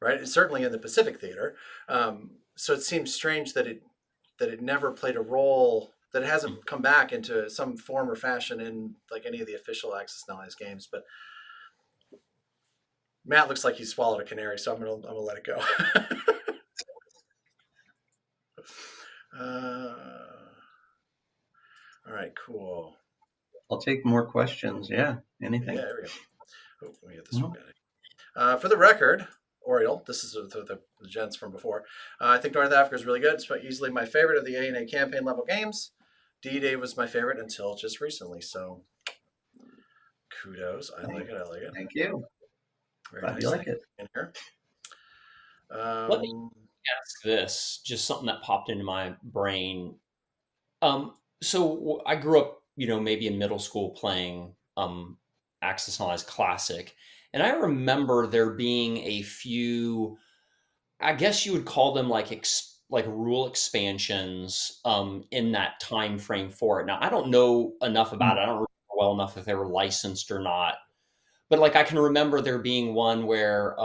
right? It's certainly in the Pacific theater. So it seems strange that it never played a role, that it hasn't come back into some form or fashion in like any of the official Axis Allies games. But Matt looks like he swallowed a canary, so I'm gonna let it go. All right, cool. I'll take more questions. Yeah, anything. Yeah, there we go. Oh, let me get this one guy. For the record, Oriole, this is the gents from before. I think North Africa is really good. It's easily my favorite of the A&A campaign level games. D-Day was my favorite until just recently. So kudos. I like it. I like it. Thank you. Very Glad nice. you like it. In here. Let me ask this, just something that popped into my brain. So I grew up, maybe in middle school playing Axis Allies Classic, and I remember there being a few, I guess you would call them like rule expansions in that time frame for it. Now I don't know enough about it. I don't remember well enough if they were licensed or not. But like I can remember there being one where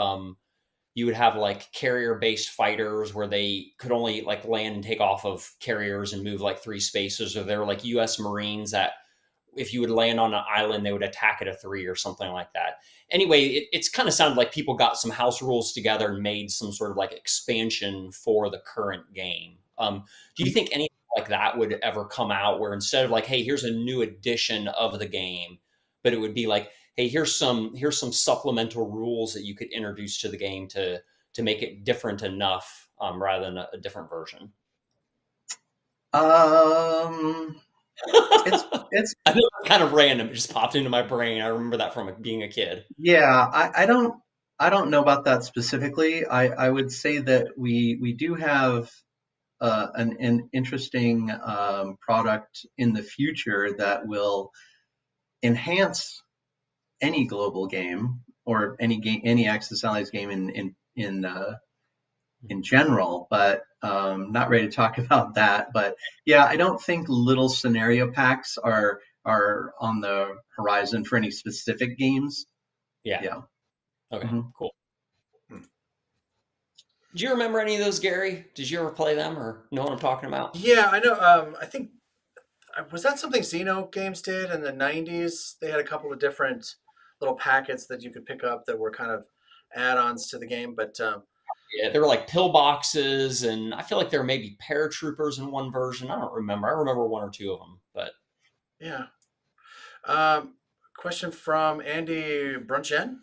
you would have like carrier-based fighters where they could only like land and take off of carriers and move like 3 spaces, or there were like U.S. Marines that if you would land on an island, they would attack at a 3 or something like that. Anyway, it's kind of sounded like people got some house rules together and made some sort of like expansion for the current game. Do you think anything like that would ever come out where instead of like, hey, here's a new edition of the game, but it would be like, hey, here's some supplemental rules that you could introduce to the game to make it different enough, rather than a different version? It's I know it's kind of random. It just popped into my brain. I remember that from being a kid. yeah. I don't know about that specifically. I would say that we do have an interesting product in the future that will enhance any global game or any Axis Allies game in general, but not ready to talk about that. But yeah, I don't think little scenario packs are on the horizon for any specific games. Yeah. Yeah. Okay. Mhm. Cool. Do you remember any of those, Gary? Did you ever play them or know what I'm talking about? Yeah, I know. I think was that something Xeno Games did in the '90s. They had a couple of different little packets that you could pick up that were kind of add-ons to the game. But Yeah, they were like pillboxes, and I feel like there were maybe paratroopers in one version. I don't remember. I remember 1 or 2 of them, but yeah. Um, Question from Andy Brunchen.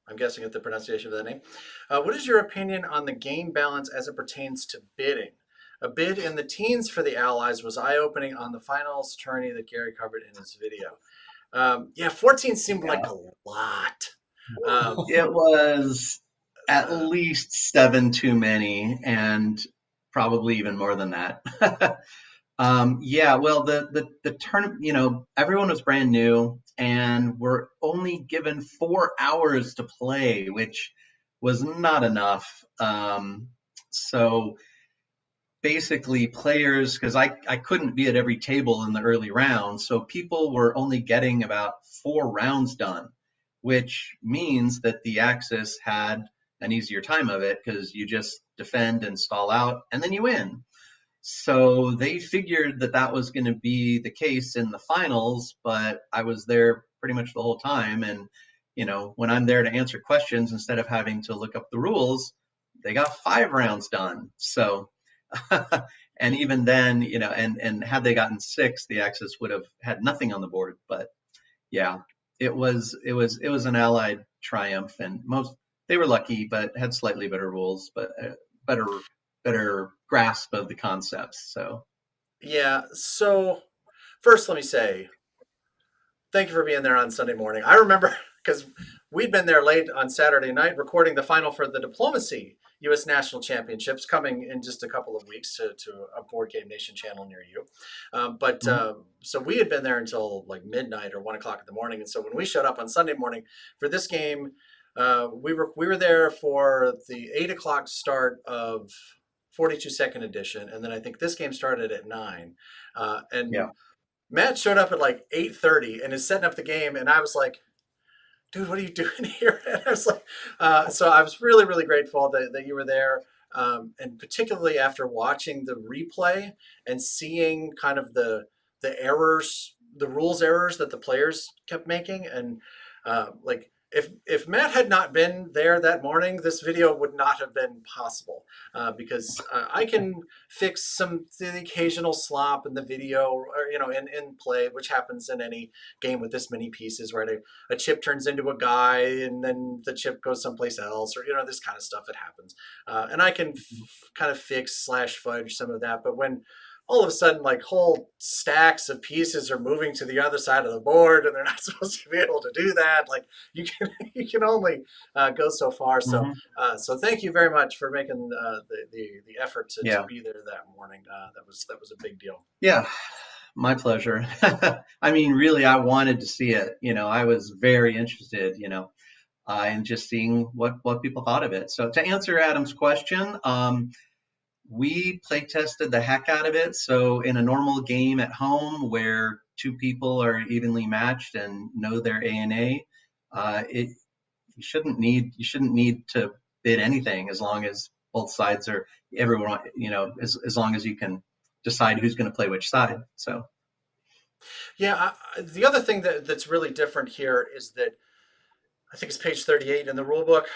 I'm guessing at the pronunciation of that name. What is your opinion on the game balance as it pertains to bidding? A bid in the teens for the Allies was eye-opening on the finals tourney that Gary covered in his video. Yeah, 14 seemed like a lot. It was at least 7 too many, and probably even more than that. Yeah, well, the tournament, everyone was brand new, and we're only given 4 hours to play, which was not enough. So basically, players, because I couldn't be at every table in the early rounds, so people were only getting about 4 rounds done, which means that the Axis had an easier time of it because you just defend and stall out, and then you win. So they figured that that was going to be the case in the finals, but I was there pretty much the whole time. And, when I'm there to answer questions instead of having to look up the rules, they got 5 rounds done. So, and even then, and had they gotten 6, the Axis would have had nothing on the board. But yeah, it was an Allied triumph, and they were lucky, but had slightly better rules, but better grasp of the concepts. So Yeah, so first let me say thank you for being there on Sunday morning. I remember because we'd been there late on Saturday night recording the final for the Diplomacy U.S. National Championships coming in just a couple of weeks to a Board Game Nation channel near you. So we had been there until like midnight or 1 o'clock in the morning. And so when we showed up on Sunday morning for this game, we were there for the 8 o'clock start of 42nd edition. And then I think this game started at 9. And Matt showed up at like 8:30 and is setting up the game. And I was like, dude, what are you doing here? And I was like, so I was really, really grateful that you were there. And particularly after watching the replay and seeing kind of the errors, the rules errors that the players kept making. And like, if Matt had not been there that morning, this video would not have been possible because I can fix the occasional slop in the video or, in play, which happens in any game with this many pieces, right? A chip turns into a guy and then the chip goes someplace else or, this kind of stuff that happens. And I can kind of fix / fudge some of that. But when all of a sudden, like whole stacks of pieces are moving to the other side of the board, and they're not supposed to be able to do that. Like you can only go so far. So, so thank you very much for making the effort to be there that morning. That was a big deal. Yeah, my pleasure. I mean, really, I wanted to see it. I was very interested. In just seeing what people thought of it. So to answer Adam's question. We play tested the heck out of it. So in a normal game at home where two people are evenly matched and know their ANA, you shouldn't need to bid anything as long as both sides are everyone, as long as you can decide who's going to play which side. So yeah, the other thing that's really different here is that I think it's page 38 in the rule book.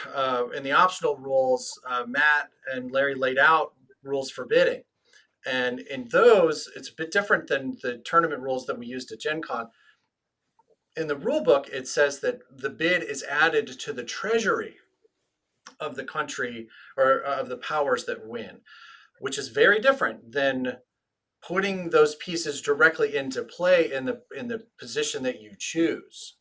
In the optional rules, Matt and Larry laid out rules for bidding. And in those, it's a bit different than the tournament rules that we used at Gen Con. In the rule book, it says that the bid is added to the treasury of the country or of the powers that win, which is very different than putting those pieces directly into play in the position that you choose,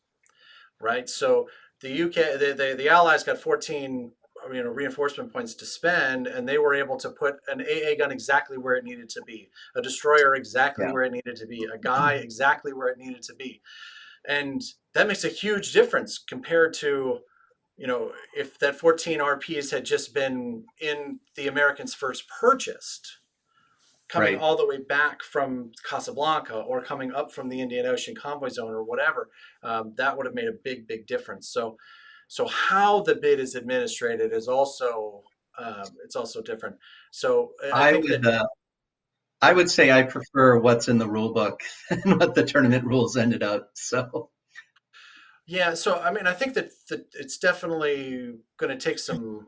right? So the UK, the Allies got 14 reinforcement points to spend, and they were able to put an AA gun exactly where it needed to be, a destroyer exactly where it needed to be, a guy exactly where it needed to be. And that makes a huge difference compared to, if that 14 RPs had just been in the Americans first purchased, coming all the way back from Casablanca or coming up from the Indian Ocean convoy zone or whatever, that would have made a big, big difference. So how the bid is administrated is also it's also different. So I would say I prefer what's in the rule book and what the tournament rules ended up. So yeah, so I mean, I think that it's definitely going to take some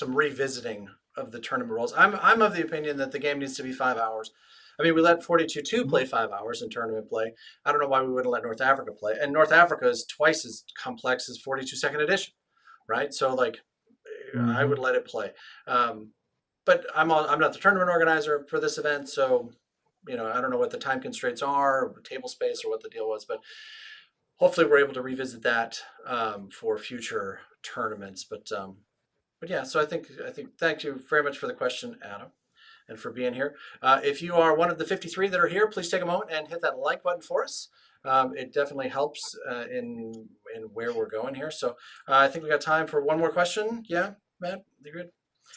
revisiting of the tournament rules. I'm of the opinion that the game needs to be 5 hours. I mean, we let 42-2 play 5 hours in tournament play. I don't know why we wouldn't let North Africa play. And North Africa is twice as complex as 42nd edition, right? So, like, I would let it play. But I'm not the tournament organizer for this event, so, I don't know what the time constraints are, or table space, or what the deal was. But hopefully we're able to revisit that for future tournaments. But yeah, so I think thank you very much for the question, Adam, and for being here. If you are one of the 53 that are here, please take a moment and hit that like button for us. It definitely helps in where we're going here. So I think we got time for one more question. Yeah, Matt, you good?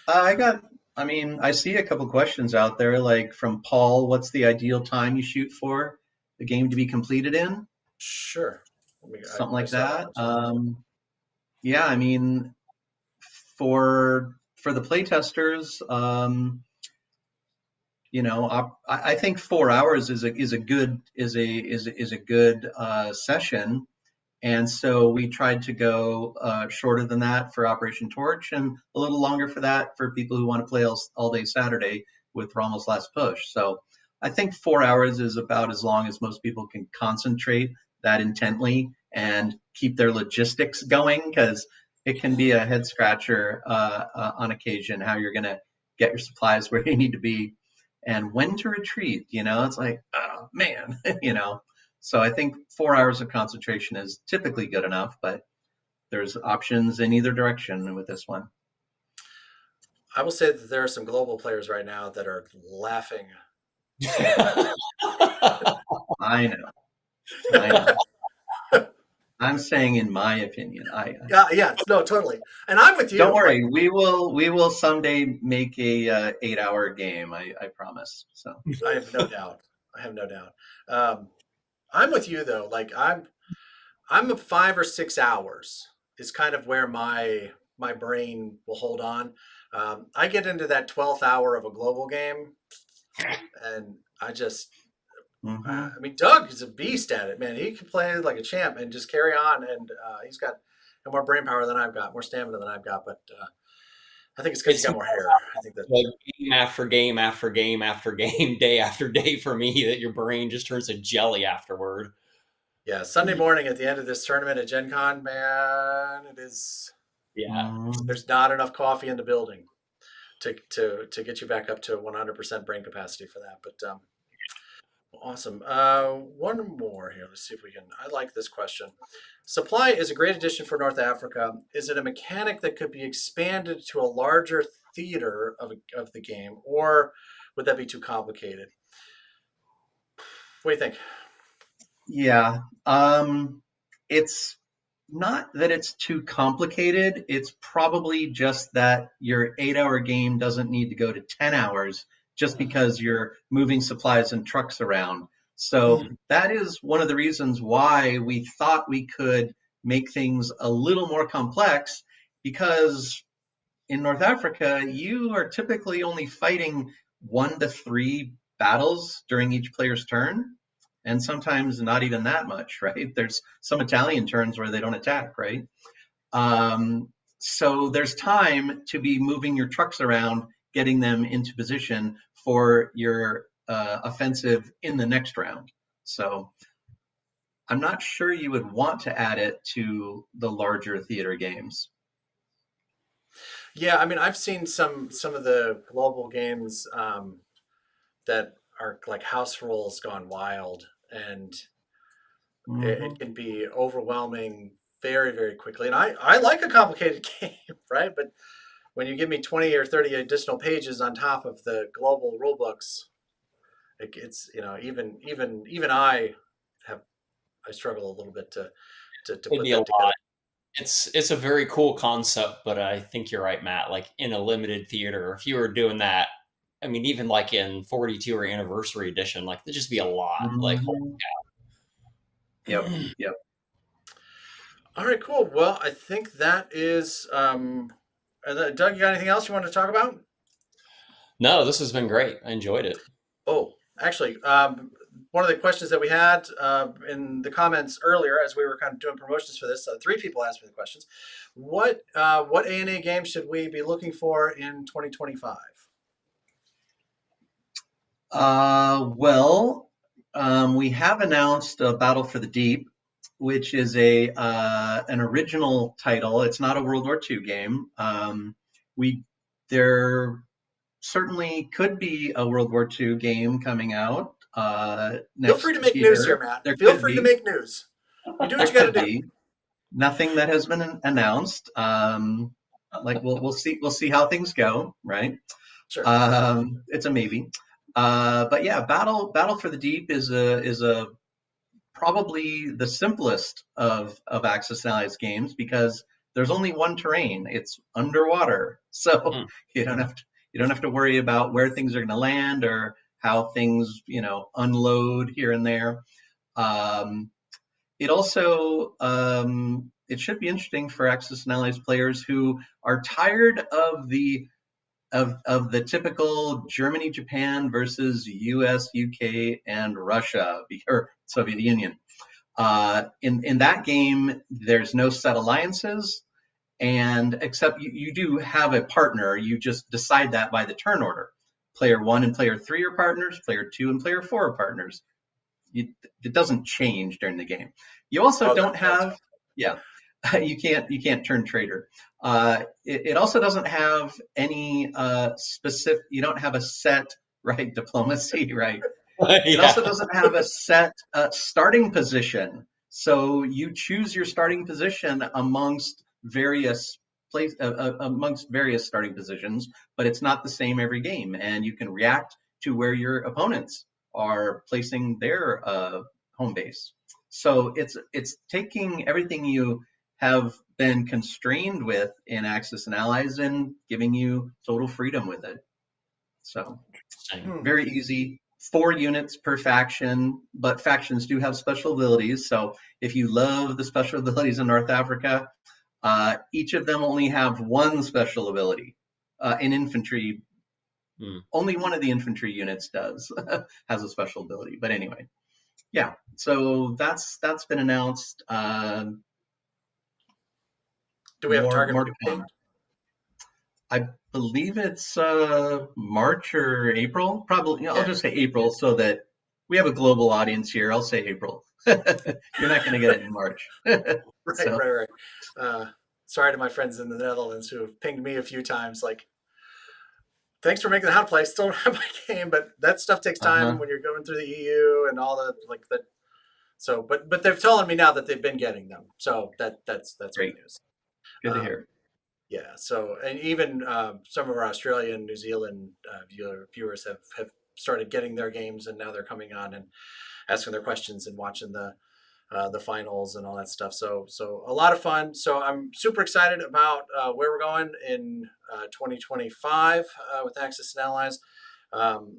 I see a couple questions out there, like from Paul. What's the ideal time you shoot for the game to be completed in? Sure. Something like that. Yeah, I mean, for the playtesters, I think 4 hours is a good session, and so we tried to go shorter than that for Operation Torch, and a little longer for that for people who want to play all day Saturday with Rommel's Last Push. So I think 4 hours is about as long as most people can concentrate that intently and keep their logistics going, because it can be a head scratcher on occasion how you're going to get your supplies where you need to be and when to retreat. It's like, oh man, So I think 4 hours of concentration is typically good enough, but there's options in either direction with this one. I will say that there are some global players right now that are laughing. I know. I'm saying, in my opinion, Yeah, no, totally. And I'm with don't you. worry. We will someday make a 8 hour game. I promise. So I have no doubt. I have no doubt. I'm with you though. Like I'm a 5 or 6 hours is kind of where my brain will hold on. I get into that 12th hour of a global game, and I mean, Doug is a beast at it, man. He can play like a champ and just carry on, and he's got more brain power than I've got, more stamina than I've got. But I think it's because he's It's got more hair. I think that. like game after game after game after game, day after day for me, that your brain just turns to jelly afterward. Yeah, Sunday morning at the end of this tournament at Gen Con, man, it is. Yeah. There's not enough coffee in the building to get you back up to 100% brain capacity for that. But awesome. One more here. Let's see if we can. I like this question. Supply is a great addition for North Africa. Is it a mechanic that could be expanded to a larger theater of the game, or would that be too complicated? What do you think? Yeah. It's not that it's too complicated. It's probably just that your 8 hour game doesn't need to go to 10 hours just because you're moving supplies and trucks around. So that is one of the reasons why we thought we could make things a little more complex, because in North Africa, you are typically only fighting 1 to 3 battles during each player's turn, and sometimes not even that much, right? There's some Italian turns where they don't attack, right? So there's time to be moving your trucks around, getting them into position for your offensive in the next round. So I'm not sure you would want to add it to the larger theater games. Yeah, I mean, I've seen some of the global games that are like house rules gone wild, and it can be overwhelming very, very quickly. And I like a complicated game, right? But when you give me 20 or 30 additional pages on top of the global rule books, it's even I struggle a little bit to It'd put be a that together. lot. It's a very cool concept, but I think you're right, Matt. Like in a limited theater, if you were doing that, I mean, even like in 42 or anniversary edition, like there'd just be a lot. Like, Mhm. Yep, yep. All right, cool. Well, I think that is. Doug, you got anything else you want to talk about? no, this has been great. I enjoyed it. Oh, actually, one of the questions that we had in the comments earlier, as we were kind of doing promotions for this, 3 people asked me the questions. What A&A game should we be looking for in 2025? Well, we have announced Battle for the Deep, which is an original title. It's not a World War II game. We there certainly could be a World War II game coming out Feel free next to make news here, year. Matt. There Feel could free to be. make news. You do what There you got to could do. be. Nothing that has been announced. Like we'll see how things go, right? Sure. It's a maybe. But yeah, Battle for the Deep is a probably the simplest of Axis and Allies games, because there's only one terrain. It's underwater, so Hmm. you don't have to worry about where things are going to land or how things unload here and there. Um, it also it should be interesting for Axis and Allies players who are tired of the typical Germany, Japan versus US, UK, and Russia, or Soviet Union. In that game, there's no set alliances, and except you do have a partner. You just decide that by the turn order. Player 1 and player 3 are partners. Player 2 and player 4 are partners. It doesn't change during the game. You also don't have, yeah, you can't turn traitor. It also doesn't have any specific. You don't have a set, right, diplomacy, right. It Yeah. also doesn't have a set starting position. So you choose your starting position amongst various starting positions, but it's not the same every game, and you can react to where your opponents are placing their home base. So it's taking everything you have been constrained with in Axis and Allies and giving you total freedom with it. So Interesting. Hmm. very easy. 4 units per faction, but factions do have special abilities. So if you love the special abilities in North Africa, each of them only have one special ability. In infantry, Hmm. only one of the infantry units does has a special ability. But anyway, yeah. So that's been announced. Do we have a target More to come. date? I believe it's March or April. Probably, I'll Yeah. just say April so that we have a global audience here. I'll say April. You're not going to get it in March. Right, So, right, right. Sorry to my friends in the Netherlands who have pinged me a few times, like, thanks for making the how to play. Still don't have my game, but that stuff takes time uh-huh. when you're going through the EU and all the like that. So, but they're telling me now that they've been getting them, so that's good Great. news. Good to Um, hear. yeah. So, and even some of our Australian, New Zealand viewers have started getting their games, and now they're coming on and asking their questions and watching the finals and all that stuff. So a lot of fun. So I'm super excited about where we're going in 2025 with Axis and Allies.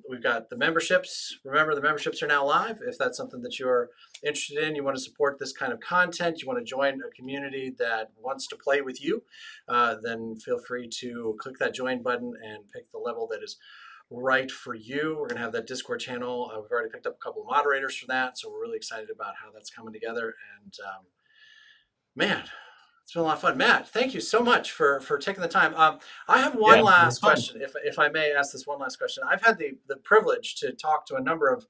We've got the memberships. Remember, the memberships are now live. If that's something that you're interested in, you want to support this kind of content, you want to join a community that wants to play with you, then feel free to click that join button and pick the level that is right for you. We're going to have that Discord channel. We've already picked up a couple of moderators for that, so we're really excited about how that's coming together. And man, it's been a lot of fun. Matt, thank you so much for taking the time. I have one Yeah, it was last fun. question, if I may ask this one last question. I've had the privilege to talk to a number of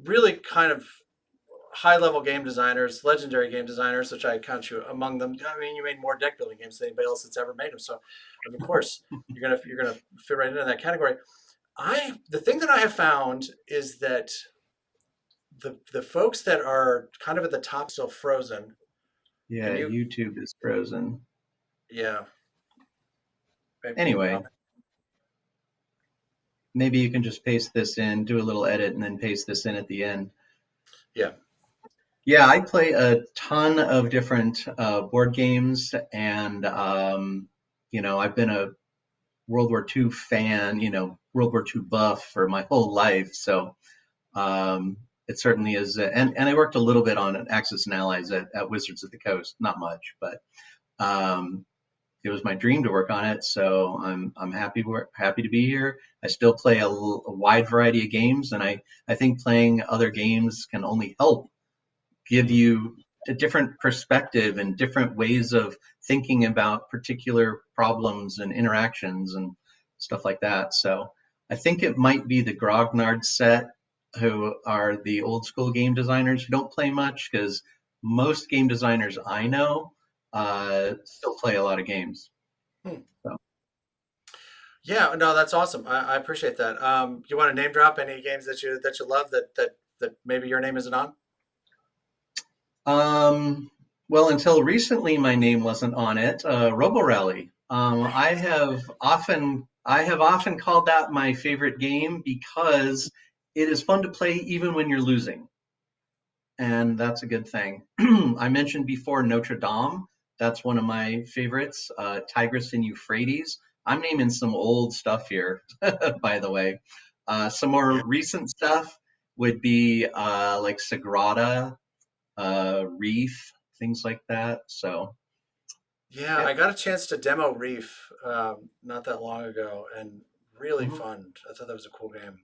really kind of high level game designers, legendary game designers, which I count you among them. I mean, you made more deck building games than anybody else that's ever made them. So, of course, you're gonna fit right into that category. The thing that I have found is that the folks that are kind of at the top still frozen. Can Yeah, you? YouTube is frozen. Yeah. Anyway, maybe you can just paste this in, do a little edit, and then paste this in at the end. Yeah. Yeah, I play a ton of different board games, and I've been a World War II fan, World War II buff for my whole life. So it certainly is. And I worked a little bit on Axis and Allies at Wizards of the Coast, not much, but um, it was my dream to work on it. So I'm happy to be here. I still play a wide variety of games, and I think playing other games can only help give Hmm. you a different perspective and different ways of thinking about particular problems and interactions and stuff like that. So I think it might be the Grognard set who are the old school game designers who don't play much, because most game designers I know still play a lot of games. Hmm. So Yeah. No, that's awesome. I appreciate that. You want to name drop any games that you love that maybe your name isn't on? Um, well, until recently, my name wasn't on it. Robo Rally. I have often called that my favorite game because it is fun to play even when you're losing, and that's a good thing. I mentioned before Notre Dame. That's one of my favorites. Tigris and Euphrates. I'm naming some old stuff here, by the way. Some more Yeah. recent stuff would be like Sagrada, Reef, things like that. So, Yeah, yeah. I got a chance to demo Reef not that long ago, and really Mhm. fun. I thought that was a cool game.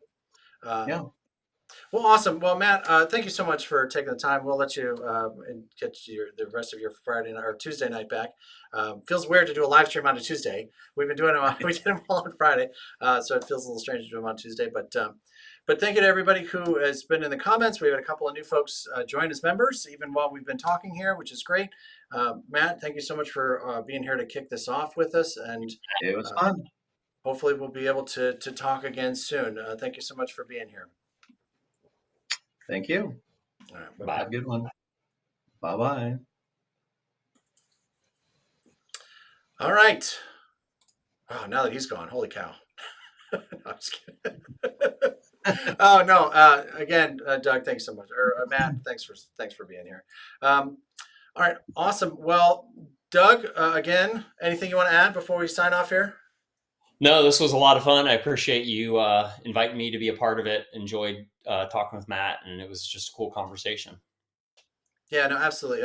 Uh, Yeah. well, awesome. Well, Matt, thank you so much for taking the time. We'll let you and get to the rest of your Friday night or Tuesday night back. Feels weird to do a live stream on a Tuesday. We've been doing them. We did them all on Friday, so it feels a little strange to do them on Tuesday. But thank you to everybody who has been in the comments. We had a couple of new folks join as members, even while we've been talking here, which is great. Matt, thank you so much for being here to kick this off with us, and It was uh, fun. hopefully we'll be able to talk again soon. Thank you so much for being here. Thank you. All right, Bye. Have a good one. Bye-bye. All right. Oh, now that he's gone, holy cow. No, I'm just kidding. Oh no! Again, Doug, thanks so much. Or Matt, thanks for being here. All right, awesome. Well, Doug, again, anything you want to add before we sign off here? No, this was a lot of fun. I appreciate you inviting me to be a part of it. Enjoyed talking with Matt, and it was just a cool conversation. Yeah, no, absolutely.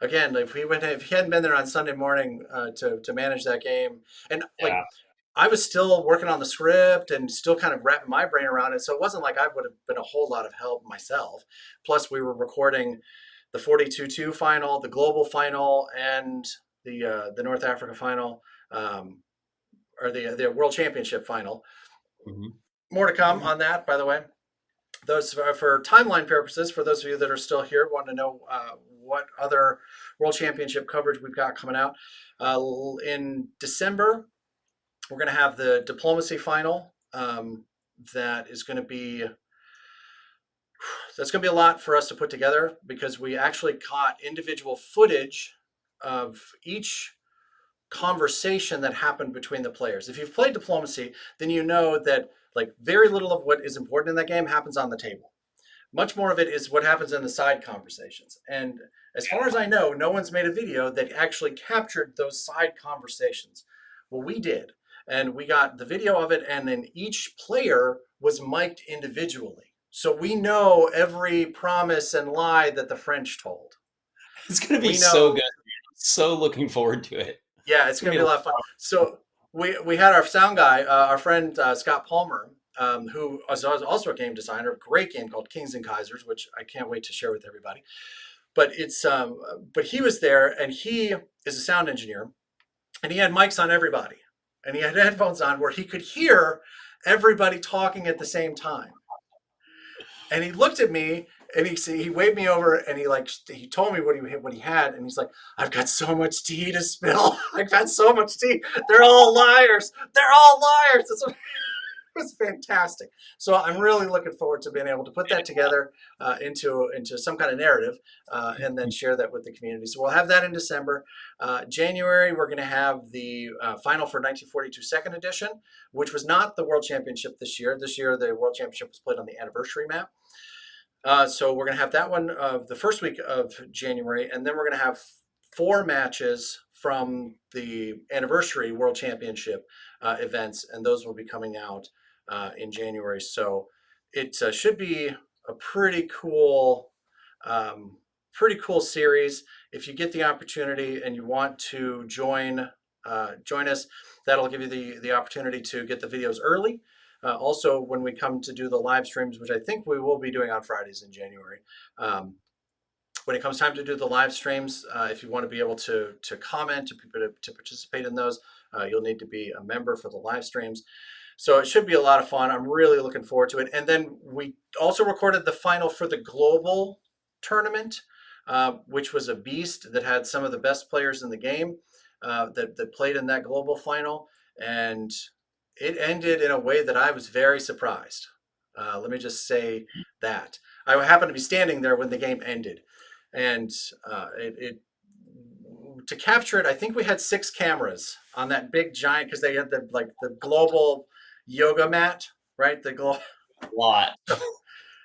Again, if he hadn't been there on Sunday morning to manage that game, and like Yeah. I was still working on the script and still kind of wrapping my brain around it, so it wasn't like I would have been a whole lot of help myself. Plus, we were recording the 42-2 final, the global final, and the North Africa final, or the World Championship final. Mm-hmm. More to come on that, by the way. Those for timeline purposes, for those of you that are still here, want to know what other World Championship coverage we've got coming out. In December, we're going to have the diplomacy final. That is going to be that's going to be a lot for us to put together because we actually caught individual footage of each conversation that happened between the players. If you've played diplomacy, then you know that like very little of what is important in that game happens on the table. Much more of it is what happens in the side conversations. And as far as I know, no one's made a video that actually captured those side conversations. Well, we did. And we got the video of it, and then each player was mic'd individually. So we know every promise and lie that the French told. It's going to be We know, so good. So looking forward to it. yeah, it's going to be a lot of fun. So we had our sound guy, our friend Scott Palmer, who is also a game designer, a great game called Kings and Kaisers, which I can't wait to share with everybody. But but he was there, and he is a sound engineer, and he had mics on everybody, and he had headphones on where he could hear everybody talking at the same time. And he looked at me, and he waved me over, and he told me what he had, and he's like, "I've got so much tea to spill. I've got so much tea. They're all liars. They're all liars." It was fantastic. So I'm really looking forward to being able to put that together into some kind of narrative and then share that with the community. So we'll have that in December. January, we're going to have the final for 1942 Second Edition, which was not the World Championship this year. This year, the World Championship was played on the anniversary map. So we're going to have that one the first week of January, and then we're going to have 4 matches from the anniversary World Championship events, and those will be coming out in January. So it should be a pretty cool series. If you get the opportunity and you want to join us, that'll give you the opportunity to get the videos early. Also, when we come to do the live streams, which I think we will be doing on Fridays in January, when it comes time to do the live streams, if you want to be able to comment, to participate in those, you'll need to be a member for the live streams. So it should be a lot of fun. I'm really looking forward to it. And then we also recorded the final for the global tournament, which was a beast that had some of the best players in the game that played in that global final. And it ended in a way that I was very surprised. Let me just say that. I happened to be standing there when the game ended. And to capture it, I think we had 6 cameras on that big giant, because they had the global yoga mat, right? A lot.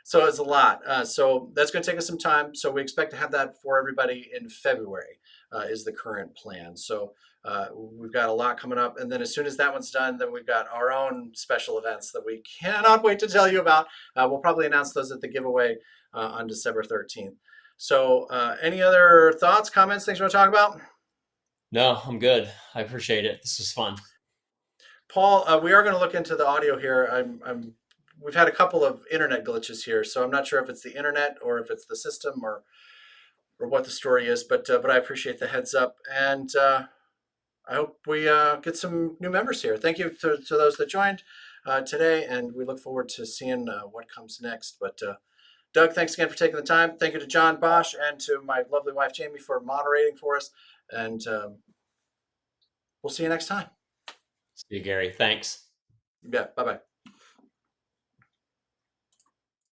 So it's a lot. So that's going to take us some time. So we expect to have that for everybody in February is the current plan. So we've got a lot coming up. And then as soon as that one's done, then we've got our own special events that we cannot wait to tell you about. We'll probably announce those at the giveaway on December 13th. So any other thoughts, comments, things you want to talk about? No, I'm good. I appreciate it. This was fun. Paul, we are going to look into the audio here. We've had a couple of internet glitches here, so I'm not sure if it's the internet or if it's the system or what the story is, but I appreciate the heads up, and I hope we get some new members here. Thank you to those that joined today, and we look forward to seeing what comes next. But Doug, thanks again for taking the time. Thank you to John Bosch and to my lovely wife, Jamie, for moderating for us, and we'll see you next time. See you, Gary. Thanks. Yeah, bye-bye.